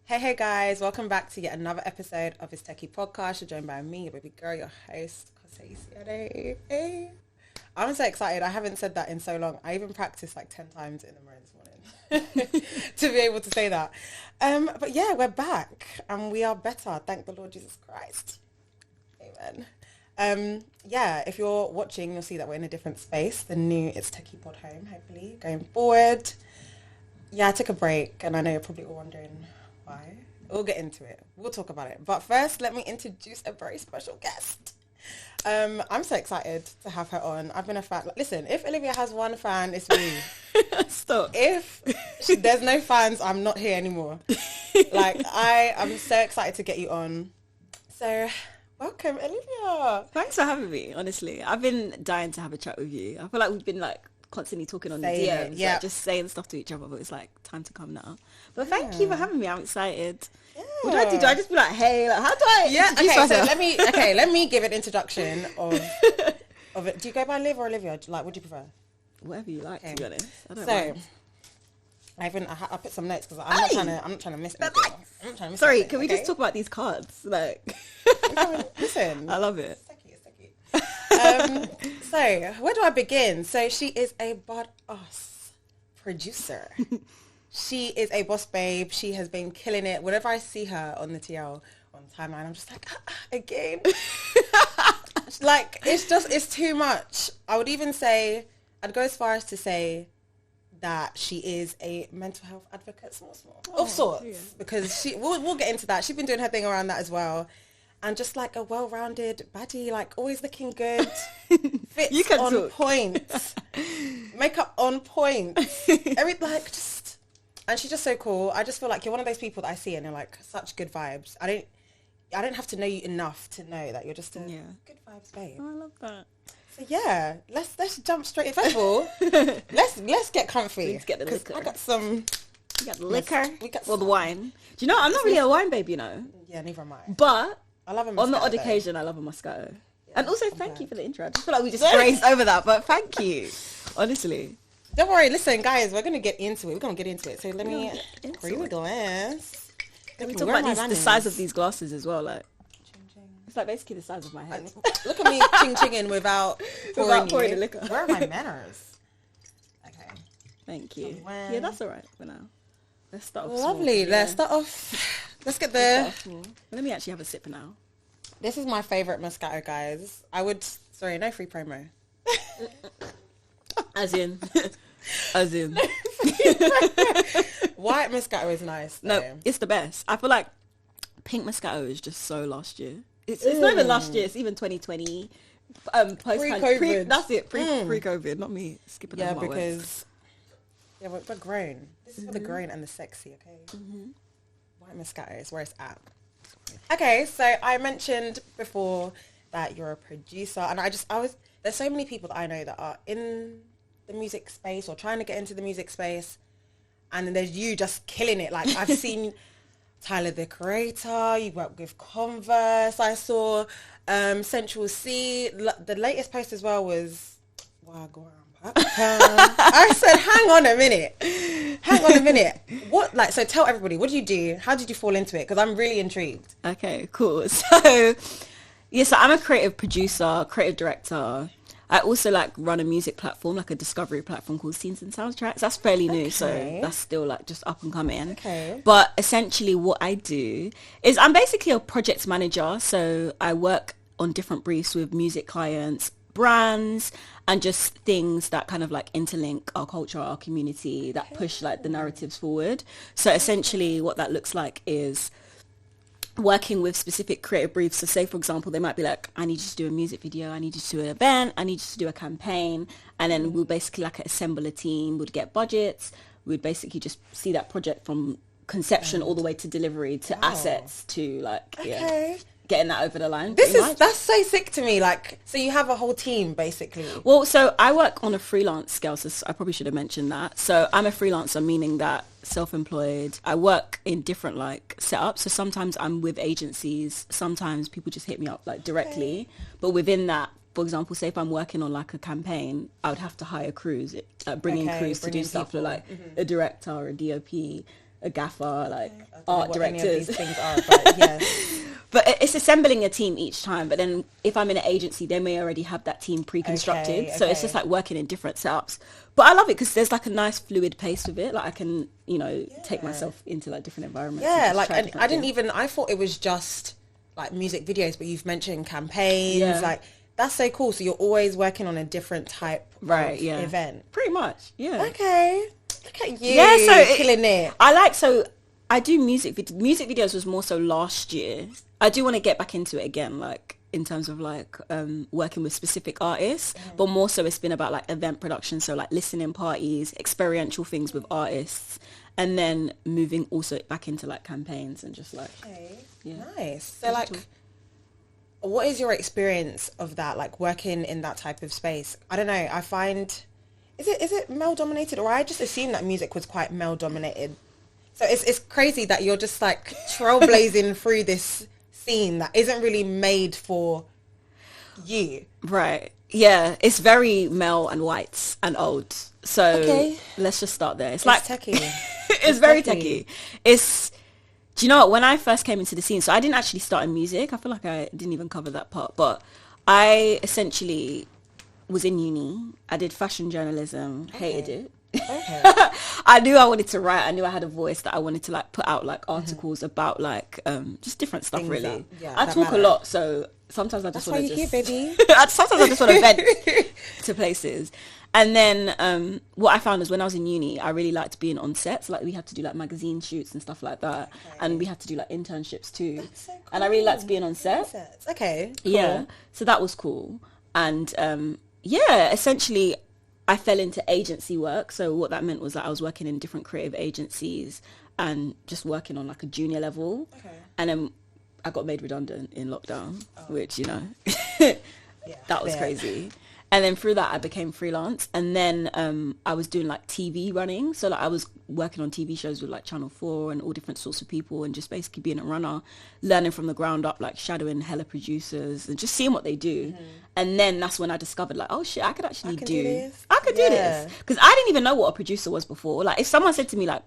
Hey guys, welcome back to yet another episode of this Techie Podcast. You're joined by me, your baby girl, your host, Kose. Hey. I'm so excited. I haven't said that in so long. I even practiced like 10 times in the mirror this morning to be able to say that. But yeah, we're back and we are better. Thank the Lord Jesus Christ. Amen. Yeah, if you're watching, you'll see that we're in a different space. The new It's Techie Pod home, hopefully, going forward. Yeah, I took a break and I know you're probably all wondering why. We'll get into it. We'll talk about it. But first, let me introduce a very special guest. I'm so excited to have her on. I've been a fan. Listen, if Olivia has one fan, it's me. Stop. If there's no fans, I'm not here anymore. I'm so excited to get you on. So, welcome, Olivia. Thanks for having me, honestly. I've been dying to have a chat with you. I feel like we've been constantly talking on the DMs, just saying stuff to each other, but it's time to come now. But thank you for having me. I'm excited. Yeah. What do I do? Do I just be like, hey, how do I introduce myself? So let me give an introduction of it. Do you go by Liv or Olivia? What do you prefer? Whatever you like, to be honest. I don't mind. I put some notes because I'm not trying to miss anything. Sorry, can we just talk about these cards? Listen. I love it. So where do I begin? So she is a badass producer. She is a boss babe. She has been killing it. Whenever I see her on the TL on timeline, I'm just like, again. It's too much. I would even say, I'd go as far as to say that she is a mental health advocate, of sorts, because we'll get into that. She's been doing her thing around that as well. And just a well-rounded baddie, always looking good, fits on point, makeup on point, and she's just so cool. I just feel like you're one of those people that I see and you're such good vibes. I don't have to know you enough to know that you're just a good vibes babe. Oh, I love that. So yeah, let's jump straight. First of all, let's get comfy. Let's get the liquor. I got some. We got the liquor. The wine. Do you know I'm not really a wine babe, you know? Yeah, neither am I. But I love a Moscato, on the odd occasion, I love a Moscato. Yeah, and also, thank you for the intro. I just feel like we just grazed over that, but thank you. Honestly. Don't worry. Listen, guys, we're going to get into it. So let me bring the glass. Can we talk about the size of these glasses as well? It's basically the size of my head. Look at me ching-chinging without pouring the liquor. Where are my manners? Okay. Thank you. Yeah, that's all right for now. Let's start off lovely. Small, let's start off. Let's get the... Let me actually have a sip now. This is my favourite Moscato, guys. Sorry, no free promo. As in. White Moscato is nice, though. No, it's the best. I feel like pink Moscato is just so last year. It's not even last year. It's even 2020. Pre-COVID. That's it. Pre-COVID. Not me skipping over my words. Yeah, we're grown. This is for the grown and the sexy, okay? Mm-hmm. White Moscato is where it's at. Okay, so I mentioned before that you're a producer, and there's so many people that I know that are in the music space or trying to get into the music space, and then there's you just killing it. I've seen Tyler the Creator, you work with Converse, I saw Central C, the latest post as well was Wagwan. I said, hang on a minute. What, so tell everybody, what do you do? How did you fall into it? Because I'm really intrigued. Okay, cool. So I'm a creative producer, creative director. I also run a music platform, a discovery platform called Scenes and Soundtracks. That's fairly new, so that's still just up and coming. Okay. But essentially what I do is I'm basically a project manager. So I work on different briefs with music clients, brands, and just things that kind of interlink our culture, our community, that push the narratives forward. So essentially what that looks like is working with specific creative briefs. So say, for example, they might be I need you to do a music video, I need you to do an event, I need you to do a campaign. And then we'll basically assemble a team, we'd get budgets, we'd basically just see that project from conception all the way to delivery to assets to getting that over the line. That's so sick to me. So you have a whole team basically. Well, so I work on a freelance scale, so I probably should have mentioned that. So I'm a freelancer, meaning that self-employed. I work in different setups. So sometimes I'm with agencies, sometimes people just hit me up directly. But within that, for example, say if I'm working on like a campaign, I would have to hire crews, bring in crews to do stuff for like a director or a DOP, a gaffer, like art directors. Any of these things are, but yes. But it's assembling a team each time. But then if I'm in an agency, they may already have that team pre-constructed. So it's just like working in different setups. But I love it because there's like a nice fluid pace with it. Like I can, you know, take myself into like different environments. Yeah, like I thought it was just like music videos, but you've mentioned campaigns. Yeah. Like that's so cool. So you're always working on a different type of event. Pretty much, yeah. Okay. Look at you. Yeah, so killing it. I do music videos was more so last year. I do want to get back into it again, like in terms of like working with specific artists, but more so it's been about like event production, so like listening parties, experiential things with artists, and then moving also back into like campaigns and just like nice. So like what is your experience of that, like working in that type of space? I don't know, I find is it male dominated, or I just assumed that music was quite male dominated. So it's crazy that you're just like trailblazing through this scene that isn't really made for you. Right. Yeah. It's very male and white and old. So let's just start there. It's like techie. It's very techie. Do you know what? When I first came into the scene, so I didn't actually start in music. I feel like I didn't even cover that part, but I essentially was in uni. I did fashion journalism, hated it. I knew I wanted to write. I knew I had a voice that I wanted to like put out like articles about like just different stuff. Things really. I talk a lot, so sometimes I just want to just baby. Sometimes I just want to vent to places. And then what I found is when I was in uni, I really liked being on sets. Like we had to do like magazine shoots and stuff like that, and we had to do like internships too. That's so cool. And I really liked being on set. Okay, cool. Yeah, so that was cool. And essentially I fell into agency work. So what that meant was that I was working in different creative agencies and just working on like a junior level. And then I got made redundant in lockdown, which, you know, that was crazy. And then through that, I became freelance. And then I was doing like TV running. So like I was working on TV shows with like Channel 4 and all different sorts of people, and just basically being a runner, learning from the ground up, like shadowing hella producers and just seeing what they do. And then that's when I discovered like, oh shit, I could actually do this. Because I didn't even know what a producer was before. Like if someone said to me like,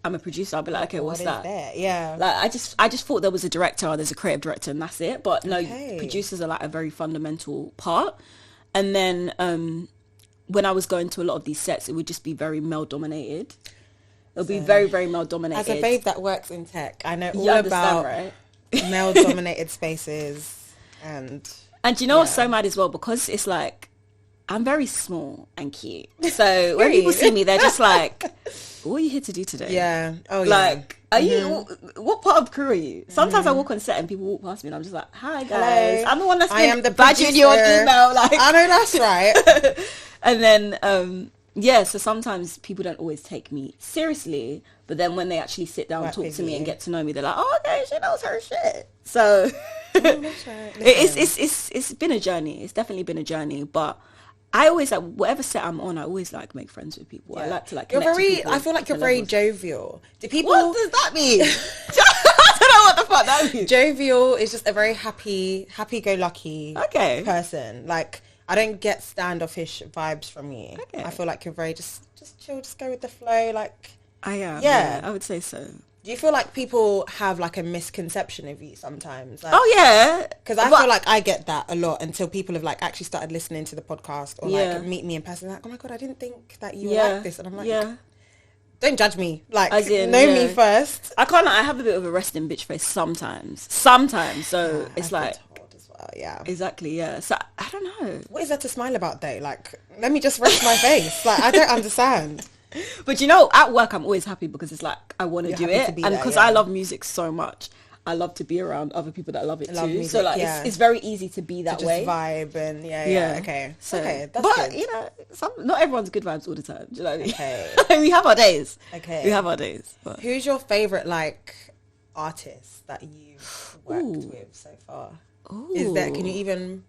I'm a producer, I'll be like, okay, what's that? Yeah. Like I just thought there was a director, there's a creative director, and that's it. But no, producers are like a very fundamental part. And then when I was going to a lot of these sets, it would just be very male dominated. It'll be very, very male dominated. As a babe that works in tech, I know all about male dominated spaces. And you know what's so mad as well? Because it's like, I'm very small and cute. So when people see me, they're just like, what are you here to do today? Yeah. Oh, yeah. Like, are you, what part of crew are you? Sometimes I walk on set and people walk past me and I'm just like, hi guys. Hello. I'm the one that's been badging you on email. Like, I know that's right. And then, so sometimes people don't always take me seriously, but then when they actually sit down and talk to me and get to know me, they're like, oh, okay, she knows her shit. So it's been a journey. It's definitely been a journey, but I always like whatever set I'm on. I always like make friends with people. I like to like. You're very. I feel like you're very jovial. Do people? What does that mean? I don't know what the fuck that means. Jovial is just a very happy-go-lucky person. Like I don't get standoffish vibes from you. I feel like you're very just chill, just go with the flow. Like I am. Yeah, I would say so. Do you feel like people have like a misconception of you sometimes? Like, oh yeah, because I feel like I get that a lot until people have like actually started listening to the podcast or like meet me in person. Like, oh my god, I didn't think that you were like this, and I'm like, don't judge me. Like, know me first. I can't. I have a bit of a resting bitch face sometimes. So it's like. Yeah, exactly. Yeah, so I don't know. What is there to smile about though? Like, let me just rest my face. Like, I don't understand. But you know, at work I'm always happy because it's like I want to do it, and because I love music so much, I love to be around other people that love it too. Music, so like it's very easy to be that way. Just vibe and okay. So, that's but good. You know, not everyone's good vibes all the time. Do you know what I mean? Okay. We have our days. We have our days. But. Who's your favorite like artist that you've worked with so far? Ooh. Is there? Can you even?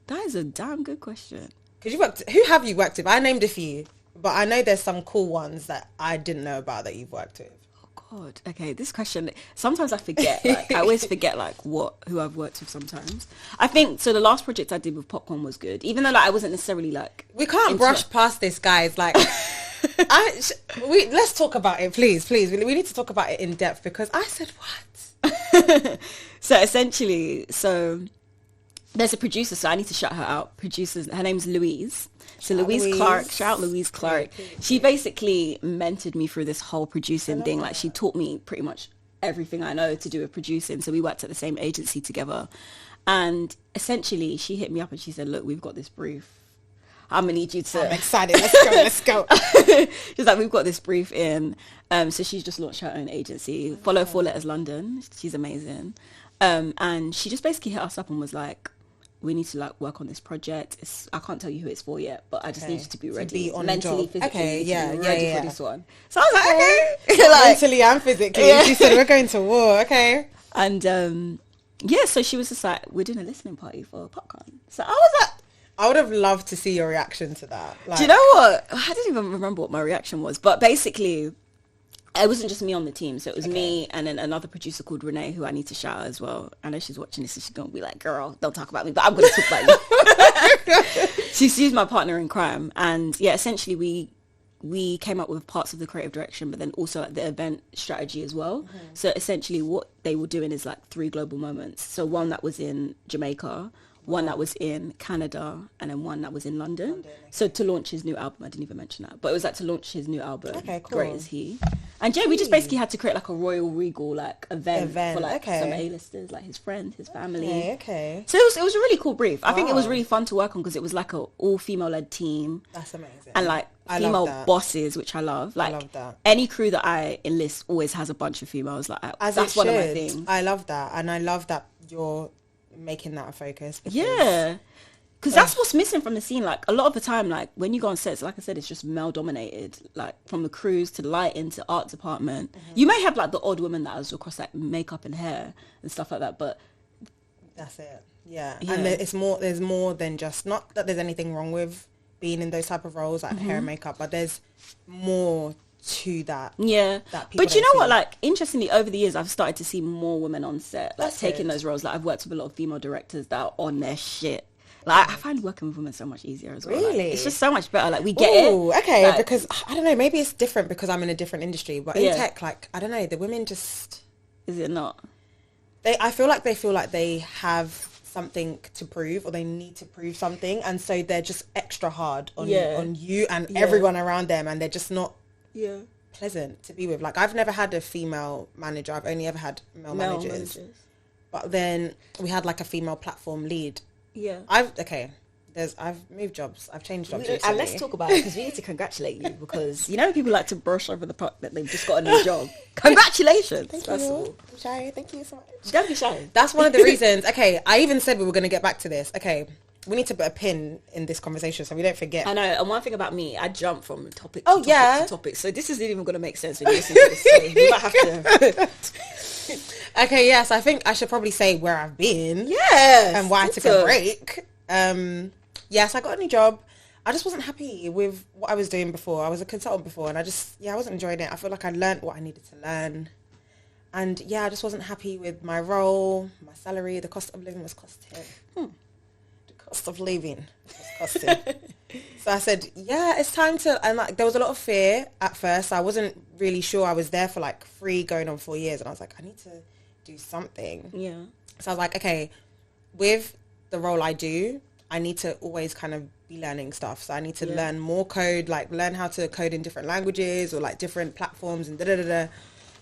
That is a damn good question. Because you worked. Who have you worked with? I named a few. But I know there's some cool ones that I didn't know about that you've worked with. Oh God. Okay, this question, sometimes I forget. Like, I always forget like who I've worked with sometimes. I think, so the last project I did with Popcorn was good. Even though like I wasn't necessarily like... We can't brush past this, guys. Like, let's talk about it, please. We need to talk about it in depth because I said, what? So essentially, there's a producer, so I need to shout her out. Her name's Louise. So Louise Clark, shout out Louise Clark. She basically mentored me through this whole producing thing. Like, she taught me pretty much everything I know to do with producing. So we worked at the same agency together. And essentially, she hit me up and she said, look, we've got this brief. I'm going to need you to... I'm excited. Let's go. She's like, we've got this brief in. So she's just launched her own agency. Follow 4 Letters London. She's amazing. And she just basically hit us up and was like, we need to like work on this project. I can't tell you who it's for yet, but I just need you to be ready, be on mentally, job. physically, Okay, yeah, ready yeah. for this one. So I was like, okay, like, mentally and physically. Yeah. She said we're going to war. Okay, and so she was just like, we're doing a listening party for Popcorn. So I was like, I would have loved to see your reaction to that. Like, do you know what? I don't even remember what my reaction was, but basically, it wasn't just me on the team. So it was me and then another producer called Renee, who I need to shout out as well. I know she's watching this and she's going to be like, girl, don't talk about me, but I'm going to talk about you. She's my partner in crime. And yeah, essentially we came up with parts of the creative direction, but then also like the event strategy as well. Mm-hmm. So essentially what they were doing is like 3 global moments. So one that was in Jamaica, one that was in Canada, and then one that was in London. Okay. So to launch his new album, I didn't even mention that, but it was like to launch his new album. Okay, cool. Great Is He. And yeah, we just basically had to create like a royal regal like event for like some A-listers, like his friend, his family. Okay. So it was a really cool brief. I think it was really fun to work on because it was like a all female led team. That's amazing. And like female bosses, which I love. Like, I love that. Any crew that I enlist always has a bunch of females. Like, that's one of my things. I love that, and I love that you're making that a focus. Because that's what's missing from the scene. Like, a lot of the time, like, when you go on sets, like I said, it's just male dominated. Like, from the crews to lighting to art department. Mm-hmm. You may have like the odd woman that is across like makeup and hair and stuff like that, but that's it. Yeah. And there's more than just, not that there's anything wrong with being in those type of roles like hair and makeup, but there's more to that. Yeah. But you know what, like, interestingly, over the years I've started to see more women on set, like, taking those roles. Like, I've worked with a lot of female directors that are on their shit. Like, I find working with women so much easier as well. Really? Like, it's just so much better. Like, we get it. Okay, like, because I don't know, maybe it's different because I'm in a different industry, but in tech, like, I don't know, the women just... Is it not? I feel like they have something to prove, or they need to prove something, and so they're just extra hard on you and everyone around them, and they're just not pleasant to be with. Like, I've never had a female manager. I've only ever had male managers. But then we had like a female platform lead. Yeah. I've moved jobs. I've changed jobs recently. And let's talk about it, because we need to congratulate you, because you know people like to brush over the fact that they've just got a new job. Congratulations. Thank you. I'm shy. Thank you so much. Don't be shy. That's one of the reasons. Okay, I even said we were going to get back to this. Okay, we need to put a pin in this conversation so we don't forget. I know. And one thing about me, I jump from topic to topic. So this isn't even going to make sense when you listen to this. So you might have to... Okay, yes, I think I should probably say where I've been. Yes. And why I took a break. Yes, I got a new job. I just wasn't happy with what I was doing before. I was a consultant before, and I wasn't enjoying it. I feel like I learned what I needed to learn. And yeah, I just wasn't happy with my role, my salary. The cost of living was costing. The cost of living was costing. So I said, yeah, it's time to, and like, there was a lot of fear at first. I wasn't really sure. I was there for like 3 going on 4 years, and I was like, I need to do something. Yeah. So I was like, okay, with the role I do, I need to always kind of be learning stuff. So I need to learn more code, like learn how to code in different languages or like different platforms and da-da-da-da.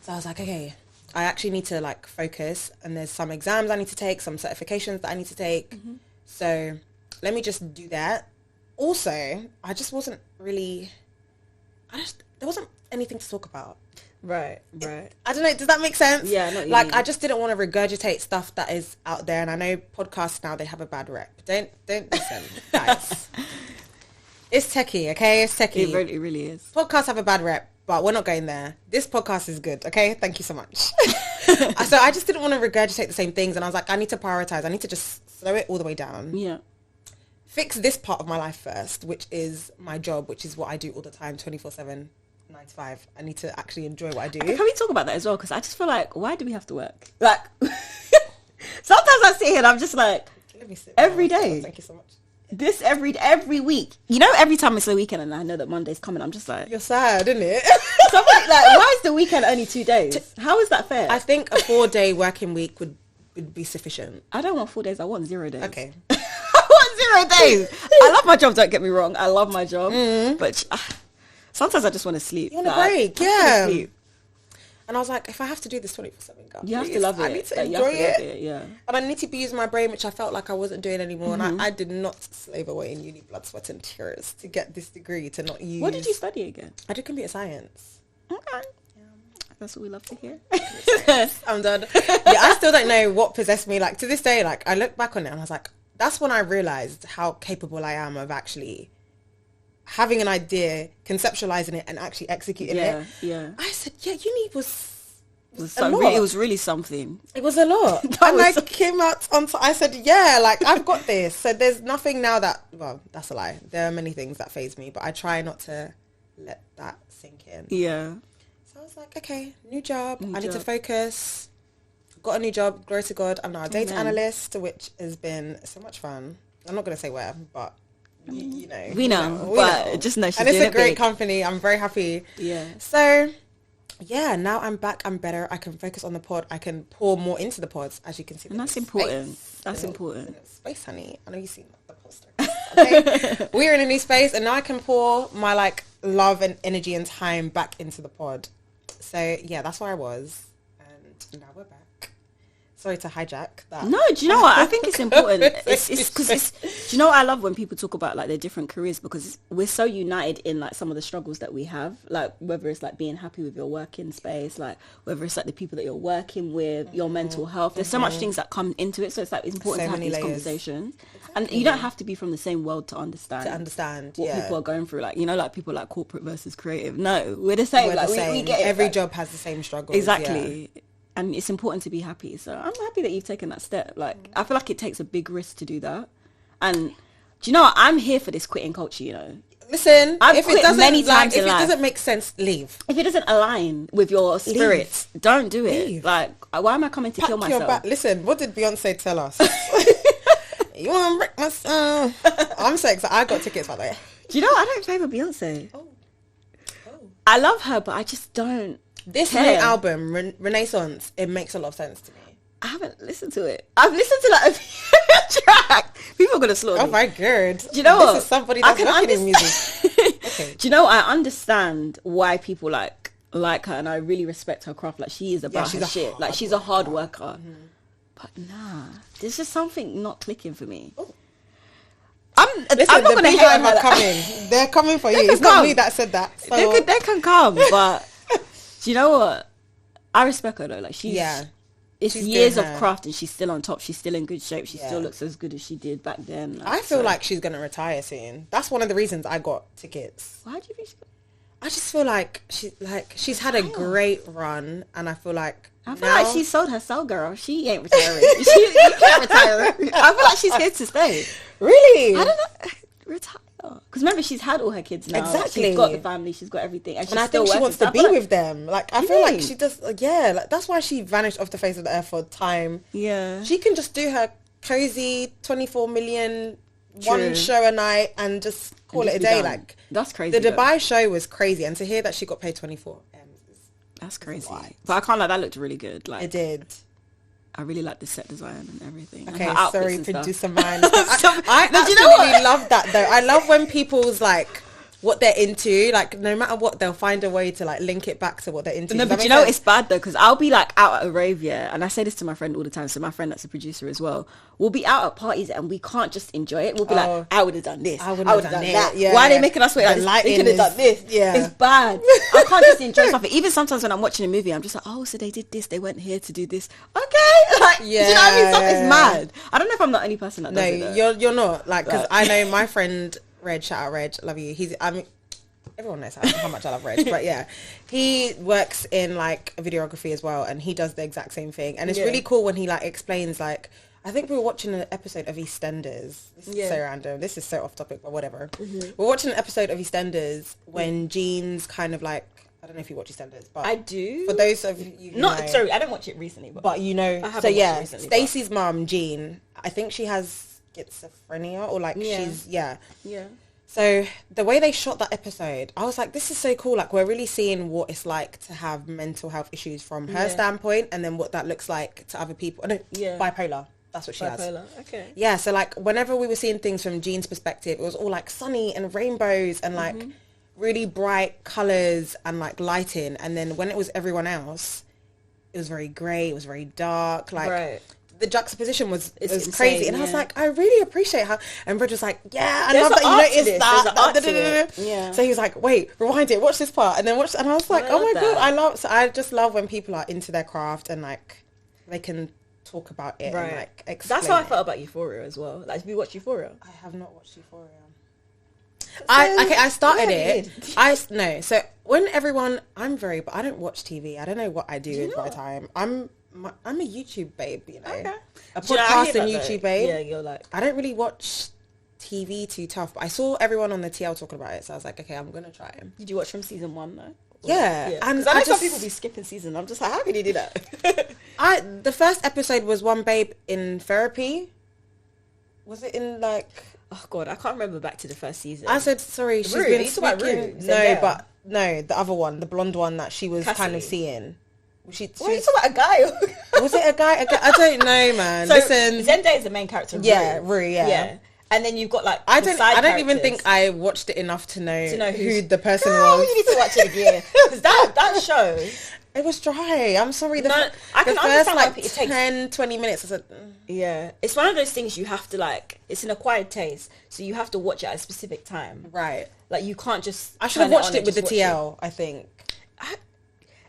So I was like, okay, I actually need to like focus, and there's some exams I need to take, some certifications that I need to take. Mm-hmm. So let me just do that. Also, I just wasn't really, there wasn't anything to talk about. Right. I don't know. Does that make sense? Yeah. I know what you like, mean. I just didn't want to regurgitate stuff that is out there. And I know podcasts now, they have a bad rep. Don't listen, guys. It's techie, okay? It's techie. It really is. Podcasts have a bad rep, but we're not going there. This podcast is good, okay? Thank you so much. So I just didn't want to regurgitate the same things. And I was like, I need to prioritize. I need to just slow it all the way down. Yeah. Fix this part of my life first, which is my job, which is what I do all the time, 24/7. 9 to 5. I need to actually enjoy what I do. Can we talk about that as well? Because I just feel like, why do we have to work? Like, sometimes I sit here and I'm just like, Let me sit every down. day. Thank you so much. This every week. You know, every time it's the weekend and I know that Monday's coming, I'm just like... You're sad, isn't it? So I'm like, why is the weekend only 2 days? How is that fair? I think a 4-day working week would be sufficient. I don't want 4 days. I want 0 days. Okay. I want 0 days. I love my job. Don't get me wrong. I love my job. But sometimes I just want to sleep. You want a break, yeah. Sleep. And I was like, if I have to do this 24/7, God, You have to love it. I need to Like, enjoy it. Yeah. And I need to be using my brain, which I felt like I wasn't doing anymore. And I did not slave away in uni, blood, sweat and tears to get this degree, to not use... What did you study again? I did computer science. Okay. That's what we love to hear. I'm done. Yeah, I still don't know what possessed me. Like, to this day, like, I look back on it and I was like, that's when I realised how capable I am of actually having an idea, conceptualising it and actually executing it. Yeah. I said, yeah, uni was It was really something. It was a lot. And I came out on I said, yeah, like, I've got this. So there's nothing now that, well, that's a lie. There are many things that faze me, but I try not to let that sink in. Yeah. So I was like, okay, new job. I need to focus. Got a new job. Glory to God. I'm now a data analyst, which has been so much fun. I'm not going to say where, but you know. We know, but just know she's and it's doing a great big. company. I'm very happy. Yeah. So... yeah, now I'm back. I'm better. I can focus on the pod. I can pour more into the pods, as you can see. And that's important. That's important. Space, honey. I know you've seen the poster. Okay, we're in a new space, and now I can pour my like love and energy and time back into the pod. So yeah, that's where I was, and now we're back. Sorry to hijack that. No, do you know what? I think it's important. It's because do you know what I love when people talk about like their different careers, because we're so united in like some of the struggles that we have, like whether it's like being happy with your working space, like whether it's like the people that you're working with, your mental health. There's so much things that come into it, so it's like it's important to have these conversations. Exactly. And you don't have to be from the same world to understand what people are going through. Like, you know, like people like corporate versus creative. No, we're the same. We're like the same. We get it. Every job has the same struggles. Exactly. Yeah. And it's important to be happy. So I'm happy that you've taken that step. Like, I feel like it takes a big risk to do that. And do you know what? I'm here for this quitting culture, you know. Listen, I've if quit it doesn't many times if in it life. doesn't make sense, leave. If it doesn't align with your spirits, don't do it. Leave. Like, why am I coming to kill myself? Listen, what did Beyonce tell us? You want to wreck myself? I'm so excited. I got tickets, by the way. Do you know, I don't favour Beyonce. Oh. I love her, but I just don't. This new album, Renaissance, it makes a lot of sense to me. I haven't listened to it. I've listened to like a track. People are going to slaughter me. Oh my God. Do you know what? This is somebody that's working in music. Okay. Do you know, I understand why people like her, and I really respect her craft. Like, she is about her shit. Like, she's a hard worker. Mm-hmm. But nah, there's just something not clicking for me. Ooh. I'm not going to hate her. Coming. They're coming for you. It's not me that said that. So. They can come, but... Do you know what? I respect her though. Like, it's years of craft, and she's still on top. She's still in good shape. She still looks as good as she did back then. Like, I feel like she's gonna retire soon. That's one of the reasons I got tickets. Why do you think? I just feel like she's had a great run, and I feel like she sold her soul, girl. She ain't retiring. she can't retire. I feel like she's here to stay. Really? I don't know. Retire. Because remember, she's had all her kids now. Exactly. She's got the family. She's got everything. And I think she wants to be with them. Like, I feel like she does. Yeah, like, that's why she vanished off the face of the earth for time. Yeah. She can just do her cozy 24 million one show a night and just call it a day. Like, that's crazy. The Dubai show was crazy, and to hear that she got paid 24 M's, that's crazy. But I can't lie, that looked really good. Like, it did. I really like the set design and everything. Okay, and sorry, producer man. I absolutely love that though. I love when people's like what they're into, like no matter what, they'll find a way to like link it back to what they're into. No, but you know it's bad though, because I'll be like out at a rave, and I say this to my friend all the time. So my friend that's a producer as well, we'll be out at parties and we can't just enjoy it. We'll be like, I would have done this. I would have done that. Yeah. Why are they making us wait? Like, they could have done this. Yeah, it's bad. I can't just enjoy something. Even sometimes when I'm watching a movie, I'm just like, oh, so they did this. They went here to do this. Okay, like, you know what I mean? Something's mad. I don't know if I'm the only person that does it. No, you're not. Like, because I know my friend Reg. Shout out Reg. Love you. Everyone knows how much I love Reg, but yeah, he works in like videography as well, and he does the exact same thing. And it's really cool when he like explains like, I think we were watching an episode of EastEnders. This is so random. This is so off topic, but whatever. We're watching an episode of EastEnders when Jean's kind of like, I don't know if you watch EastEnders, but I do. For those of you who know, sorry, I didn't watch it recently, but you know, so yeah, Stacey's mum, Jean, I think she has schizophrenia or like she's So the way they shot that episode, I was like, this is so cool. Like, we're really seeing what it's like to have mental health issues from her standpoint, and then what that looks like to other people. No, bipolar. That's what she has. Okay. Yeah, so like whenever we were seeing things from Jean's perspective, it was all like sunny and rainbows and like really bright colours and like lighting. And then when it was everyone else, it was very grey, it was very dark. Like the juxtaposition was crazy. And I was like, I really appreciate how, and Bridge was like, yeah, I love that you noticed that. Yeah. So he was like, wait, rewind it, watch this part, and then watch, and I was like, oh my god, I just love when people are into their craft and like they can talk about it and like explain. That's how I felt about Euphoria as well. Like, have you watched Euphoria? I have not watched Euphoria. I started it. So when everyone, but I don't watch TV. I don't know what I do with my time. I'm a YouTube babe, you know. Okay. A podcast and YouTube babe. Yeah, you're like, I don't really watch TV too tough, but I saw everyone on the TL talking about it, so I was like, okay, I'm gonna try it. Did you watch from season 1 though? Yeah. And I know some people be skipping season. I'm just like, how can you do that? The first episode was one babe in therapy. Was it in like? Oh god, I can't remember back to the first season. I said sorry. She's Rude. been speaking. No, the other one, the blonde one that she was kind of seeing. What are you talking about? A guy? Was it a guy? I don't know, man. So listen, Zendaya is the main character. Rue, yeah. And then you've got like I don't even think I watched it enough to know who the person was. You need to watch it again because that show. It was dry. I'm sorry. I can first understand like it takes 10, 20 minutes. I said, yeah, it's one of those things you have to like. It's an acquired taste, so you have to watch it at a specific time. Right. Like you can't just. I should have watched it with the TL. I think.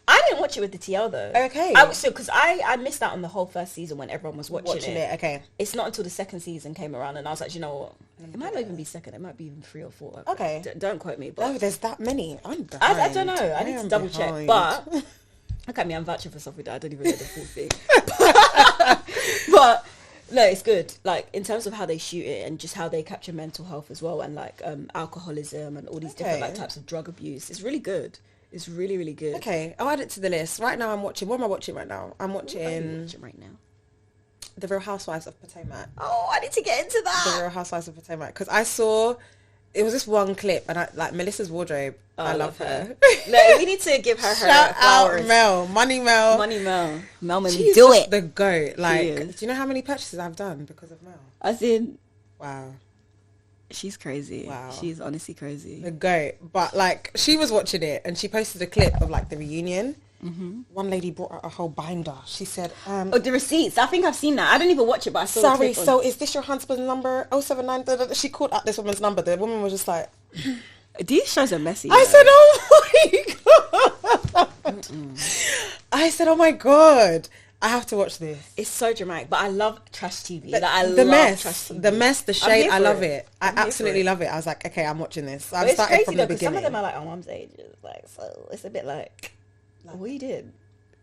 I didn't watch it with the TL though. Okay. Because I missed out on the whole first season when everyone was watching it. Okay. It's not until the second season came around and I was like, you know what? It might not even be second. It might be even 3 or 4. Okay. Don't quote me. But there's that many. I'm behind. I don't know. I need to double check. But look at me. I'm vouching for something that I don't even know the full thing. But no, it's good. Like in terms of how they shoot it and just how they capture mental health as well, and like alcoholism and all these different like types of drug abuse. It's really good. It's really, really good. Okay, I'll add it to the list. Right now I'm watching... What am I watching right now? I'm watching... What are you watching right now? The Real Housewives of Potomac. Oh, I need to get into that. The Real Housewives of Potomac. Because I saw... It was this one clip and I like Melissa's wardrobe. I love her. No, we need to give her Shout flowers. Out Mel. Money Mel. Mel made me do it. The GOAT. Like, do you know how many purchases I've done because of Mel? As in... Wow. She's crazy. Wow. She's honestly crazy. The GOAT. But like, she was watching it and she posted a clip of like the reunion. Mm-hmm. One lady brought out a whole binder. She said, the receipts. I think I've seen that. I didn't even watch it, but I saw sorry, so is this your husband's number? 079. She called out this woman's number. The woman was just like... These shows are messy. I said, oh my God. I said, oh my God. I have to watch this. It's so dramatic, but I love trash TV. Like, I love mess, trash TV. The mess, the shade, I love it. I absolutely love it. I was like, okay, I'm watching this. So I started from the beginning. Some of them are like, oh, mum's ages. Like, so it's a bit like what you did?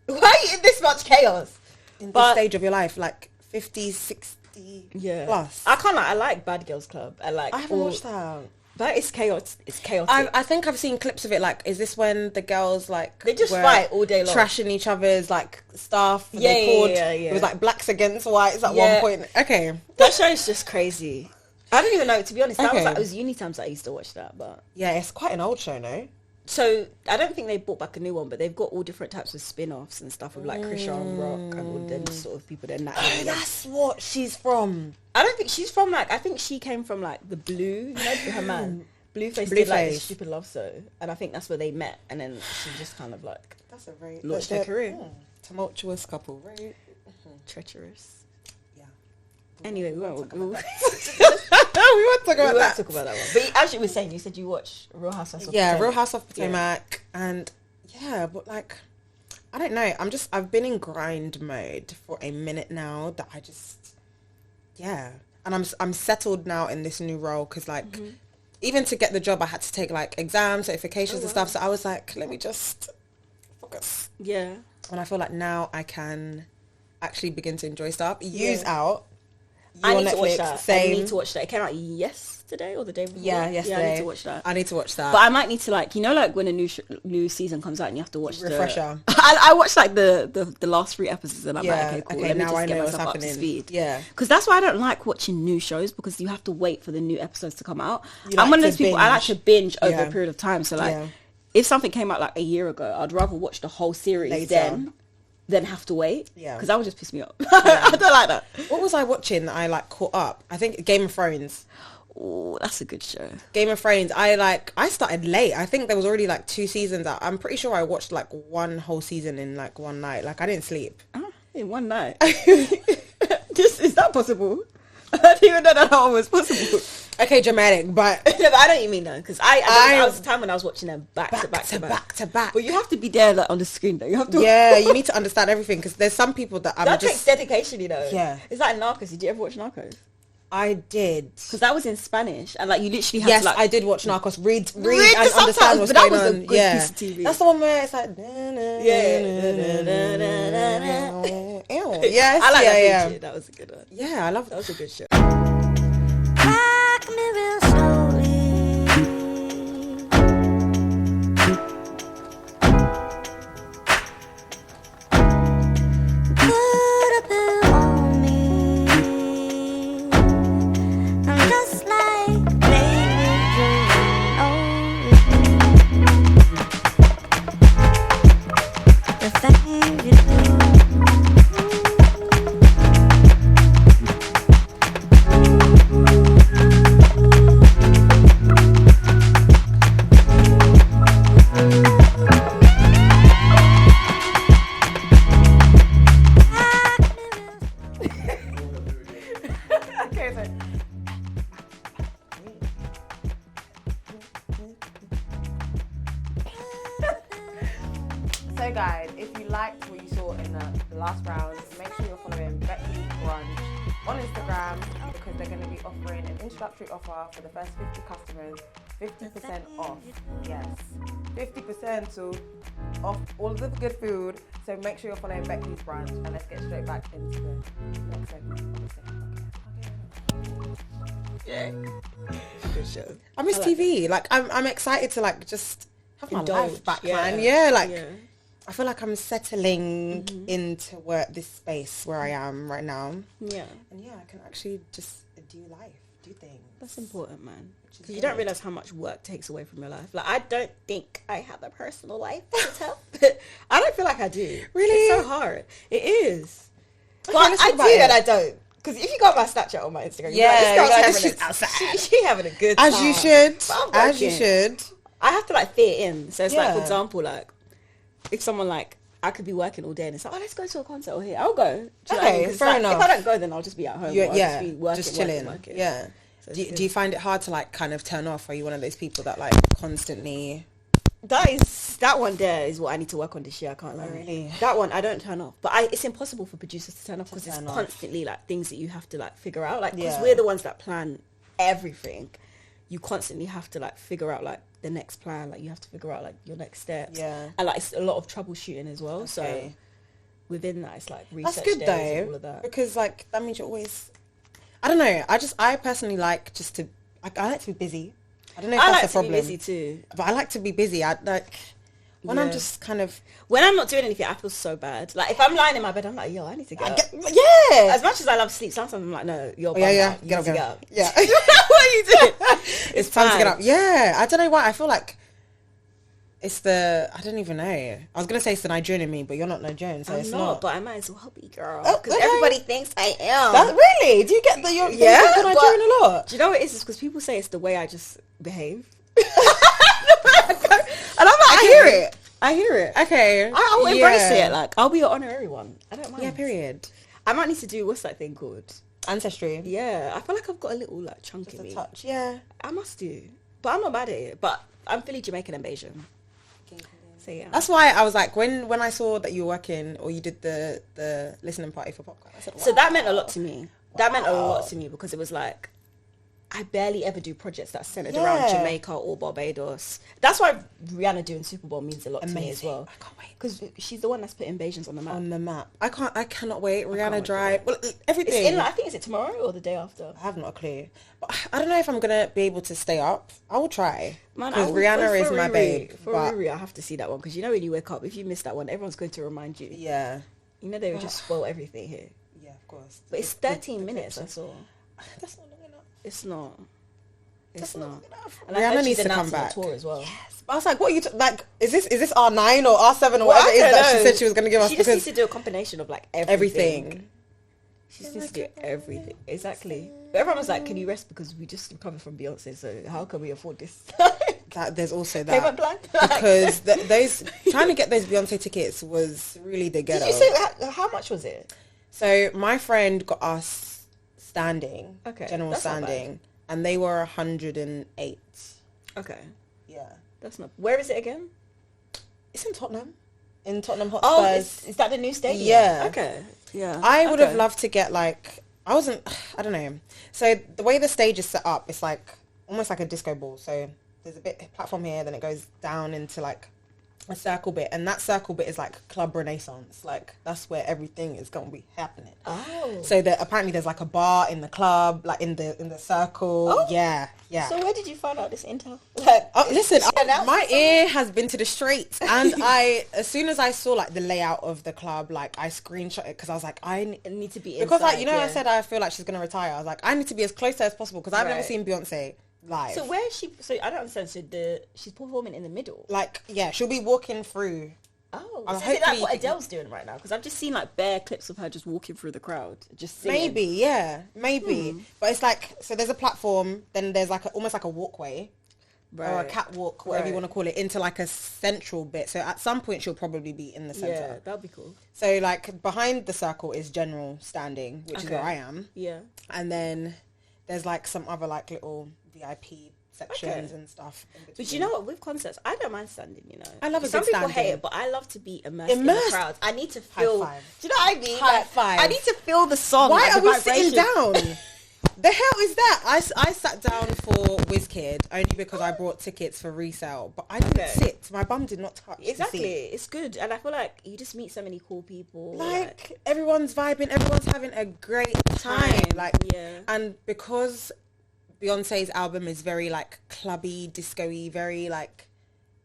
Why are you in this much chaos? In this stage of your life, like 50, 60 plus. I can't I like Bad Girls Club. I haven't watched that. But it's chaos. It's chaotic. I think I've seen clips of it. Like, is this when the girls like they just fight all day long, trashing each other's like stuff? Yeah. It was like blacks against whites at one point. Okay, that show is just crazy. I don't even know, to be honest. That was like, it was uni times I used to watch that, but yeah, it's quite an old show, no? So I don't think they brought back a new one, but they've got all different types of spin-offs and stuff with like Krishan Rock and all them sort of people. That's what she's from. I don't think she's from like. I think she came from like the Blue. You know, her man. Blueface did like this Stupid Love Show, and I think that's where they met, and then she just kind of like launched her career. Tumultuous couple, right? Treacherous. Yeah. Anyway, we won't talk about that. But as you were saying, you said you watch Real Housewives of Potomac. Real Housewives of Potomac, and but like, I don't know. I've been in grind mode for a minute now. That I just, and I'm settled now in this new role because like. Mm-hmm. Even to get the job, I had to take like exams, certifications and stuff. So I was like, let me just focus. Yeah. And I feel like now I can actually begin to enjoy stuff. Use out. I on need to watch Netflix. that. Same. I need to watch that. It came out yesterday or the day before. Yeah, yesterday. Yeah, I need to watch that. I need to watch that. But I might need to like, you know, like when a new season comes out and you have to watch refresher. I watched like the last 3 episodes and I'm like, okay, cool. Let me now just I get know what's myself up to happening. speed. Yeah. Because that's why I don't like watching new shows, because you have to wait for the new episodes to come out. You I'm like one of to those people, I like to binge over a Yeah. period of time. So like, if something came out like a year ago, I'd rather watch the whole series Later. than have to wait. Yeah. Because that would just piss me off. I don't like that. What was I watching that I like caught up? I think Game of Thrones. Oh, that's a good show. Game of Thrones. I started late. I think there was already like 2 seasons out. I'm pretty sure I watched like 1 whole season in like one night. Like I didn't sleep. In one night. Is that possible? I didn't even know that one was possible. Okay, dramatic, but No, but I don't even mean that, because I was a time when I was watching them back to back. But you have to be there like, on the screen though. You have to. Yeah, you need to understand everything, because there's some people that that takes dedication, you know. Yeah. It's like Narcos. Did you ever watch Narcos? I did. Because that was in Spanish, and like you literally had to like. I did watch Narcos. Read the and understand subtitles, what's but that going was a on. good Yeah, piece of TV. that's the one where it's like. Yes, I like that. yeah. Shit. That was a good one. Yeah, I love That was a good show. Rock me real slowly. Put a pill on me. I'm just like David Jones. The thing you do. So guys, if you liked what you saw in the last round, make sure you're following Becky Brunch on Instagram, because they're going to be offering an introductory offer for the first 50 customers, 50% off. Yes, 50% off all of the good food. So make sure you're following Becky's Brunch, and let's get straight back into the next segment of the second podcast. Yeah. Good show. I miss TV. Like I'm excited to like just have my life back, man. Yeah. Yeah, like I feel like I'm settling into this space where I am right now. Yeah. And yeah, I can actually just do life, do things. That's important, man. Because you good. don't realize how much work takes away from your life. Like, I don't think I have a personal life to tell. I don't feel like I do. Really? It's so hard. It is. Okay, But let's I talk about do it. and I don't. Because if you got my Snapchat or my Instagram, Yeah, you're like, this this shit's girl's outside. She having a good time. As you should. But I'm As you working. should. I have to like fit in. So it's like, for Yeah. example, like if someone like, I could be working all day and it's like, oh, let's go to a concert or here. I'll go. Do you know what I Okay, mean? 'Cause fair like, enough. If I don't go, then I'll just be at home. Or I'll Yeah, just be working, just chilling. working. Yeah. So Do it's you find it hard to like kind of turn off? Are you one of those people that like constantly? That one there is what I need to work on this year. I can't lie. Really? That one I don't turn off, but it's impossible for producers to turn off because it's turn off. constantly like things that you have to like figure out. Like because Yeah. we're the ones that plan everything. You constantly have to like figure out like the next plan. Like you have to figure out like your next steps. Yeah. And like it's a lot of troubleshooting as well. So Okay. within that, it's like research That's good days and all of though, that. because like that means you're always. I don't know. I personally like just to. I like to be busy. I don't know if I that's like a to problem. be busy too. But I like to be busy. I like when I'm Yeah. just kind of. When I'm not doing anything, I feel so bad. Like if I'm lying in my bed, I'm like, yo, I need to get up. Yeah. As much as I love sleep, sometimes I'm like, no, you're Yeah. You Get need up. to Get up. get up. Yeah. What are you doing? It's time to get up. Yeah. I don't know why. I feel like it's the. I don't even know. I was gonna say it's the Nigerian in me, but you're not Nigerian, so I'm it's not, not. but I might as well be, girl. Oh, Because okay. everybody thinks I am. That, really? Do you get the? You're Yeah, you get the Nigerian a lot. Do you know what it is? It's because people say it's the way I just behave. And I'm like, I hear it. I hear it. Okay. I'll embrace it. Like, I'll be your honorary one. I don't mind. Yeah. Period. I might need to do, what's that thing called? Ancestry. Yeah. I feel like I've got a little, like, chunk Just in a me. touch. Yeah. I must do. But I'm not bad at it. But I'm fully Jamaican and Bayesian. So, yeah. That's why I was like, when I saw that you were working or you did the listening party for Popcorn, I said, wow. So that meant a lot to me. That meant a lot to me because it was like, I barely ever do projects that are centered around Jamaica or Barbados. That's why Rihanna doing Super Bowl means a lot to me as well. I can't wait. Because she's the one that's putting Bajans on the map. On the map. I cannot wait. Rihanna Drive. Well, everything. It's in, I think, is it tomorrow or the day after? I have not a clue. But I don't know if I'm going to be able to stay up. I will try. Because Rihanna is my babe. For Riri, I have to see that one. Because you know when you wake up, if you miss that one, everyone's going to remind you. Yeah. You know they would just spoil everything here. Yeah, of course. But it's 13 minutes, I saw. That's not long enough. It's not. It's not. And Rihanna needs to come back. Tour as well. Yes. But I was like, what are you like? Is this R9 or R7 or whatever it is that she said she was going to give us? She just needs to do a combination of like everything. She just needs to do everything. Exactly. But everyone was like, can you rest because we just recovered from Beyonce, so how can we afford this? There's also that. Because those trying to get those Beyonce tickets was really the ghetto. Did you say how much was it? So my friend got us standing, general that's standing, and they were 108. Okay. Yeah. That's not... Where is it again? It's in Tottenham. In Tottenham Hotspurs. Oh, is that the new stadium? Yeah. Okay. Yeah. I would have loved to get like... I don't know. So the way the stage is set up, it's like almost like a disco ball. So there's a platform here, then it goes down into like a circle bit, and that circle bit is like Club Renaissance. Like that's where everything is going to be happening. Oh. So apparently there's like a bar in the club, like in the circle. Oh. Yeah. So where did you find out this intel? Like, listen, my ear has been to the streets, and as soon as I saw like the layout of the club, like I screenshot it because I was like, I need to be inside, because like I said I feel like she's gonna retire. I was like, I need to be as close to her as possible because I've never seen Beyonce live. So where is she? So I don't understand. So she's performing in the middle. Like she'll be walking through. Oh, so is that what Adele's doing right now? Because I've just seen like bare clips of her just walking through the crowd, just singing. Maybe. But it's like, so there's a platform, then there's like almost like a walkway, or a catwalk, whatever you want to call it, into like a central bit. So at some point she'll probably be in the center. Yeah, that'd be cool. So like behind the circle is general standing, which is where I am. Yeah. And then there's like some other like little VIP sections and stuff. But you know what, with concerts, I don't mind standing, you know. I love it. Some people hate it, but I love to be immersed in the crowd. I need to feel... High five. Do you know what I mean? High five. I need to feel the song. Why like are we sitting down? The hell is that? I sat down for WizKid only because I brought tickets for resale, but I didn't sit. My bum did not touch. Exactly. It's good. And I feel like you just meet so many cool people. Like everyone's vibing, everyone's having a great time. And because Beyonce's album is very like clubby, disco-y, very like,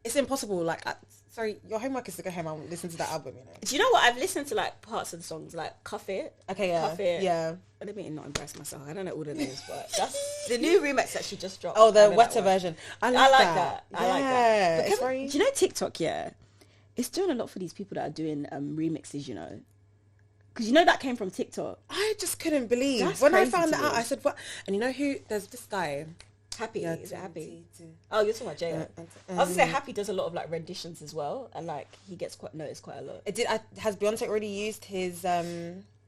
it's impossible. Like, sorry, your homework is to go home and listen to that album, you know. Do you know what? I've listened to like parts of the songs, like Cuff It. Okay, yeah. Cuff It. Yeah. Let me not embarrass myself. I don't know all the names, but that's the new remix that she just dropped. Oh, the wetter version. I like that. I like that. It's very... Do you know TikTok? Yeah, it's doing a lot for these people that are doing remixes. You know, because you know that came from TikTok. I just couldn't believe that's when I found that out. I said, "What?" And you know who? There's this guy. Happy, is it Happy? Oh, you're talking about Jay. I was gonna say Happy does a lot of like renditions as well, and like he gets noticed quite a lot. Has Beyonce already used his?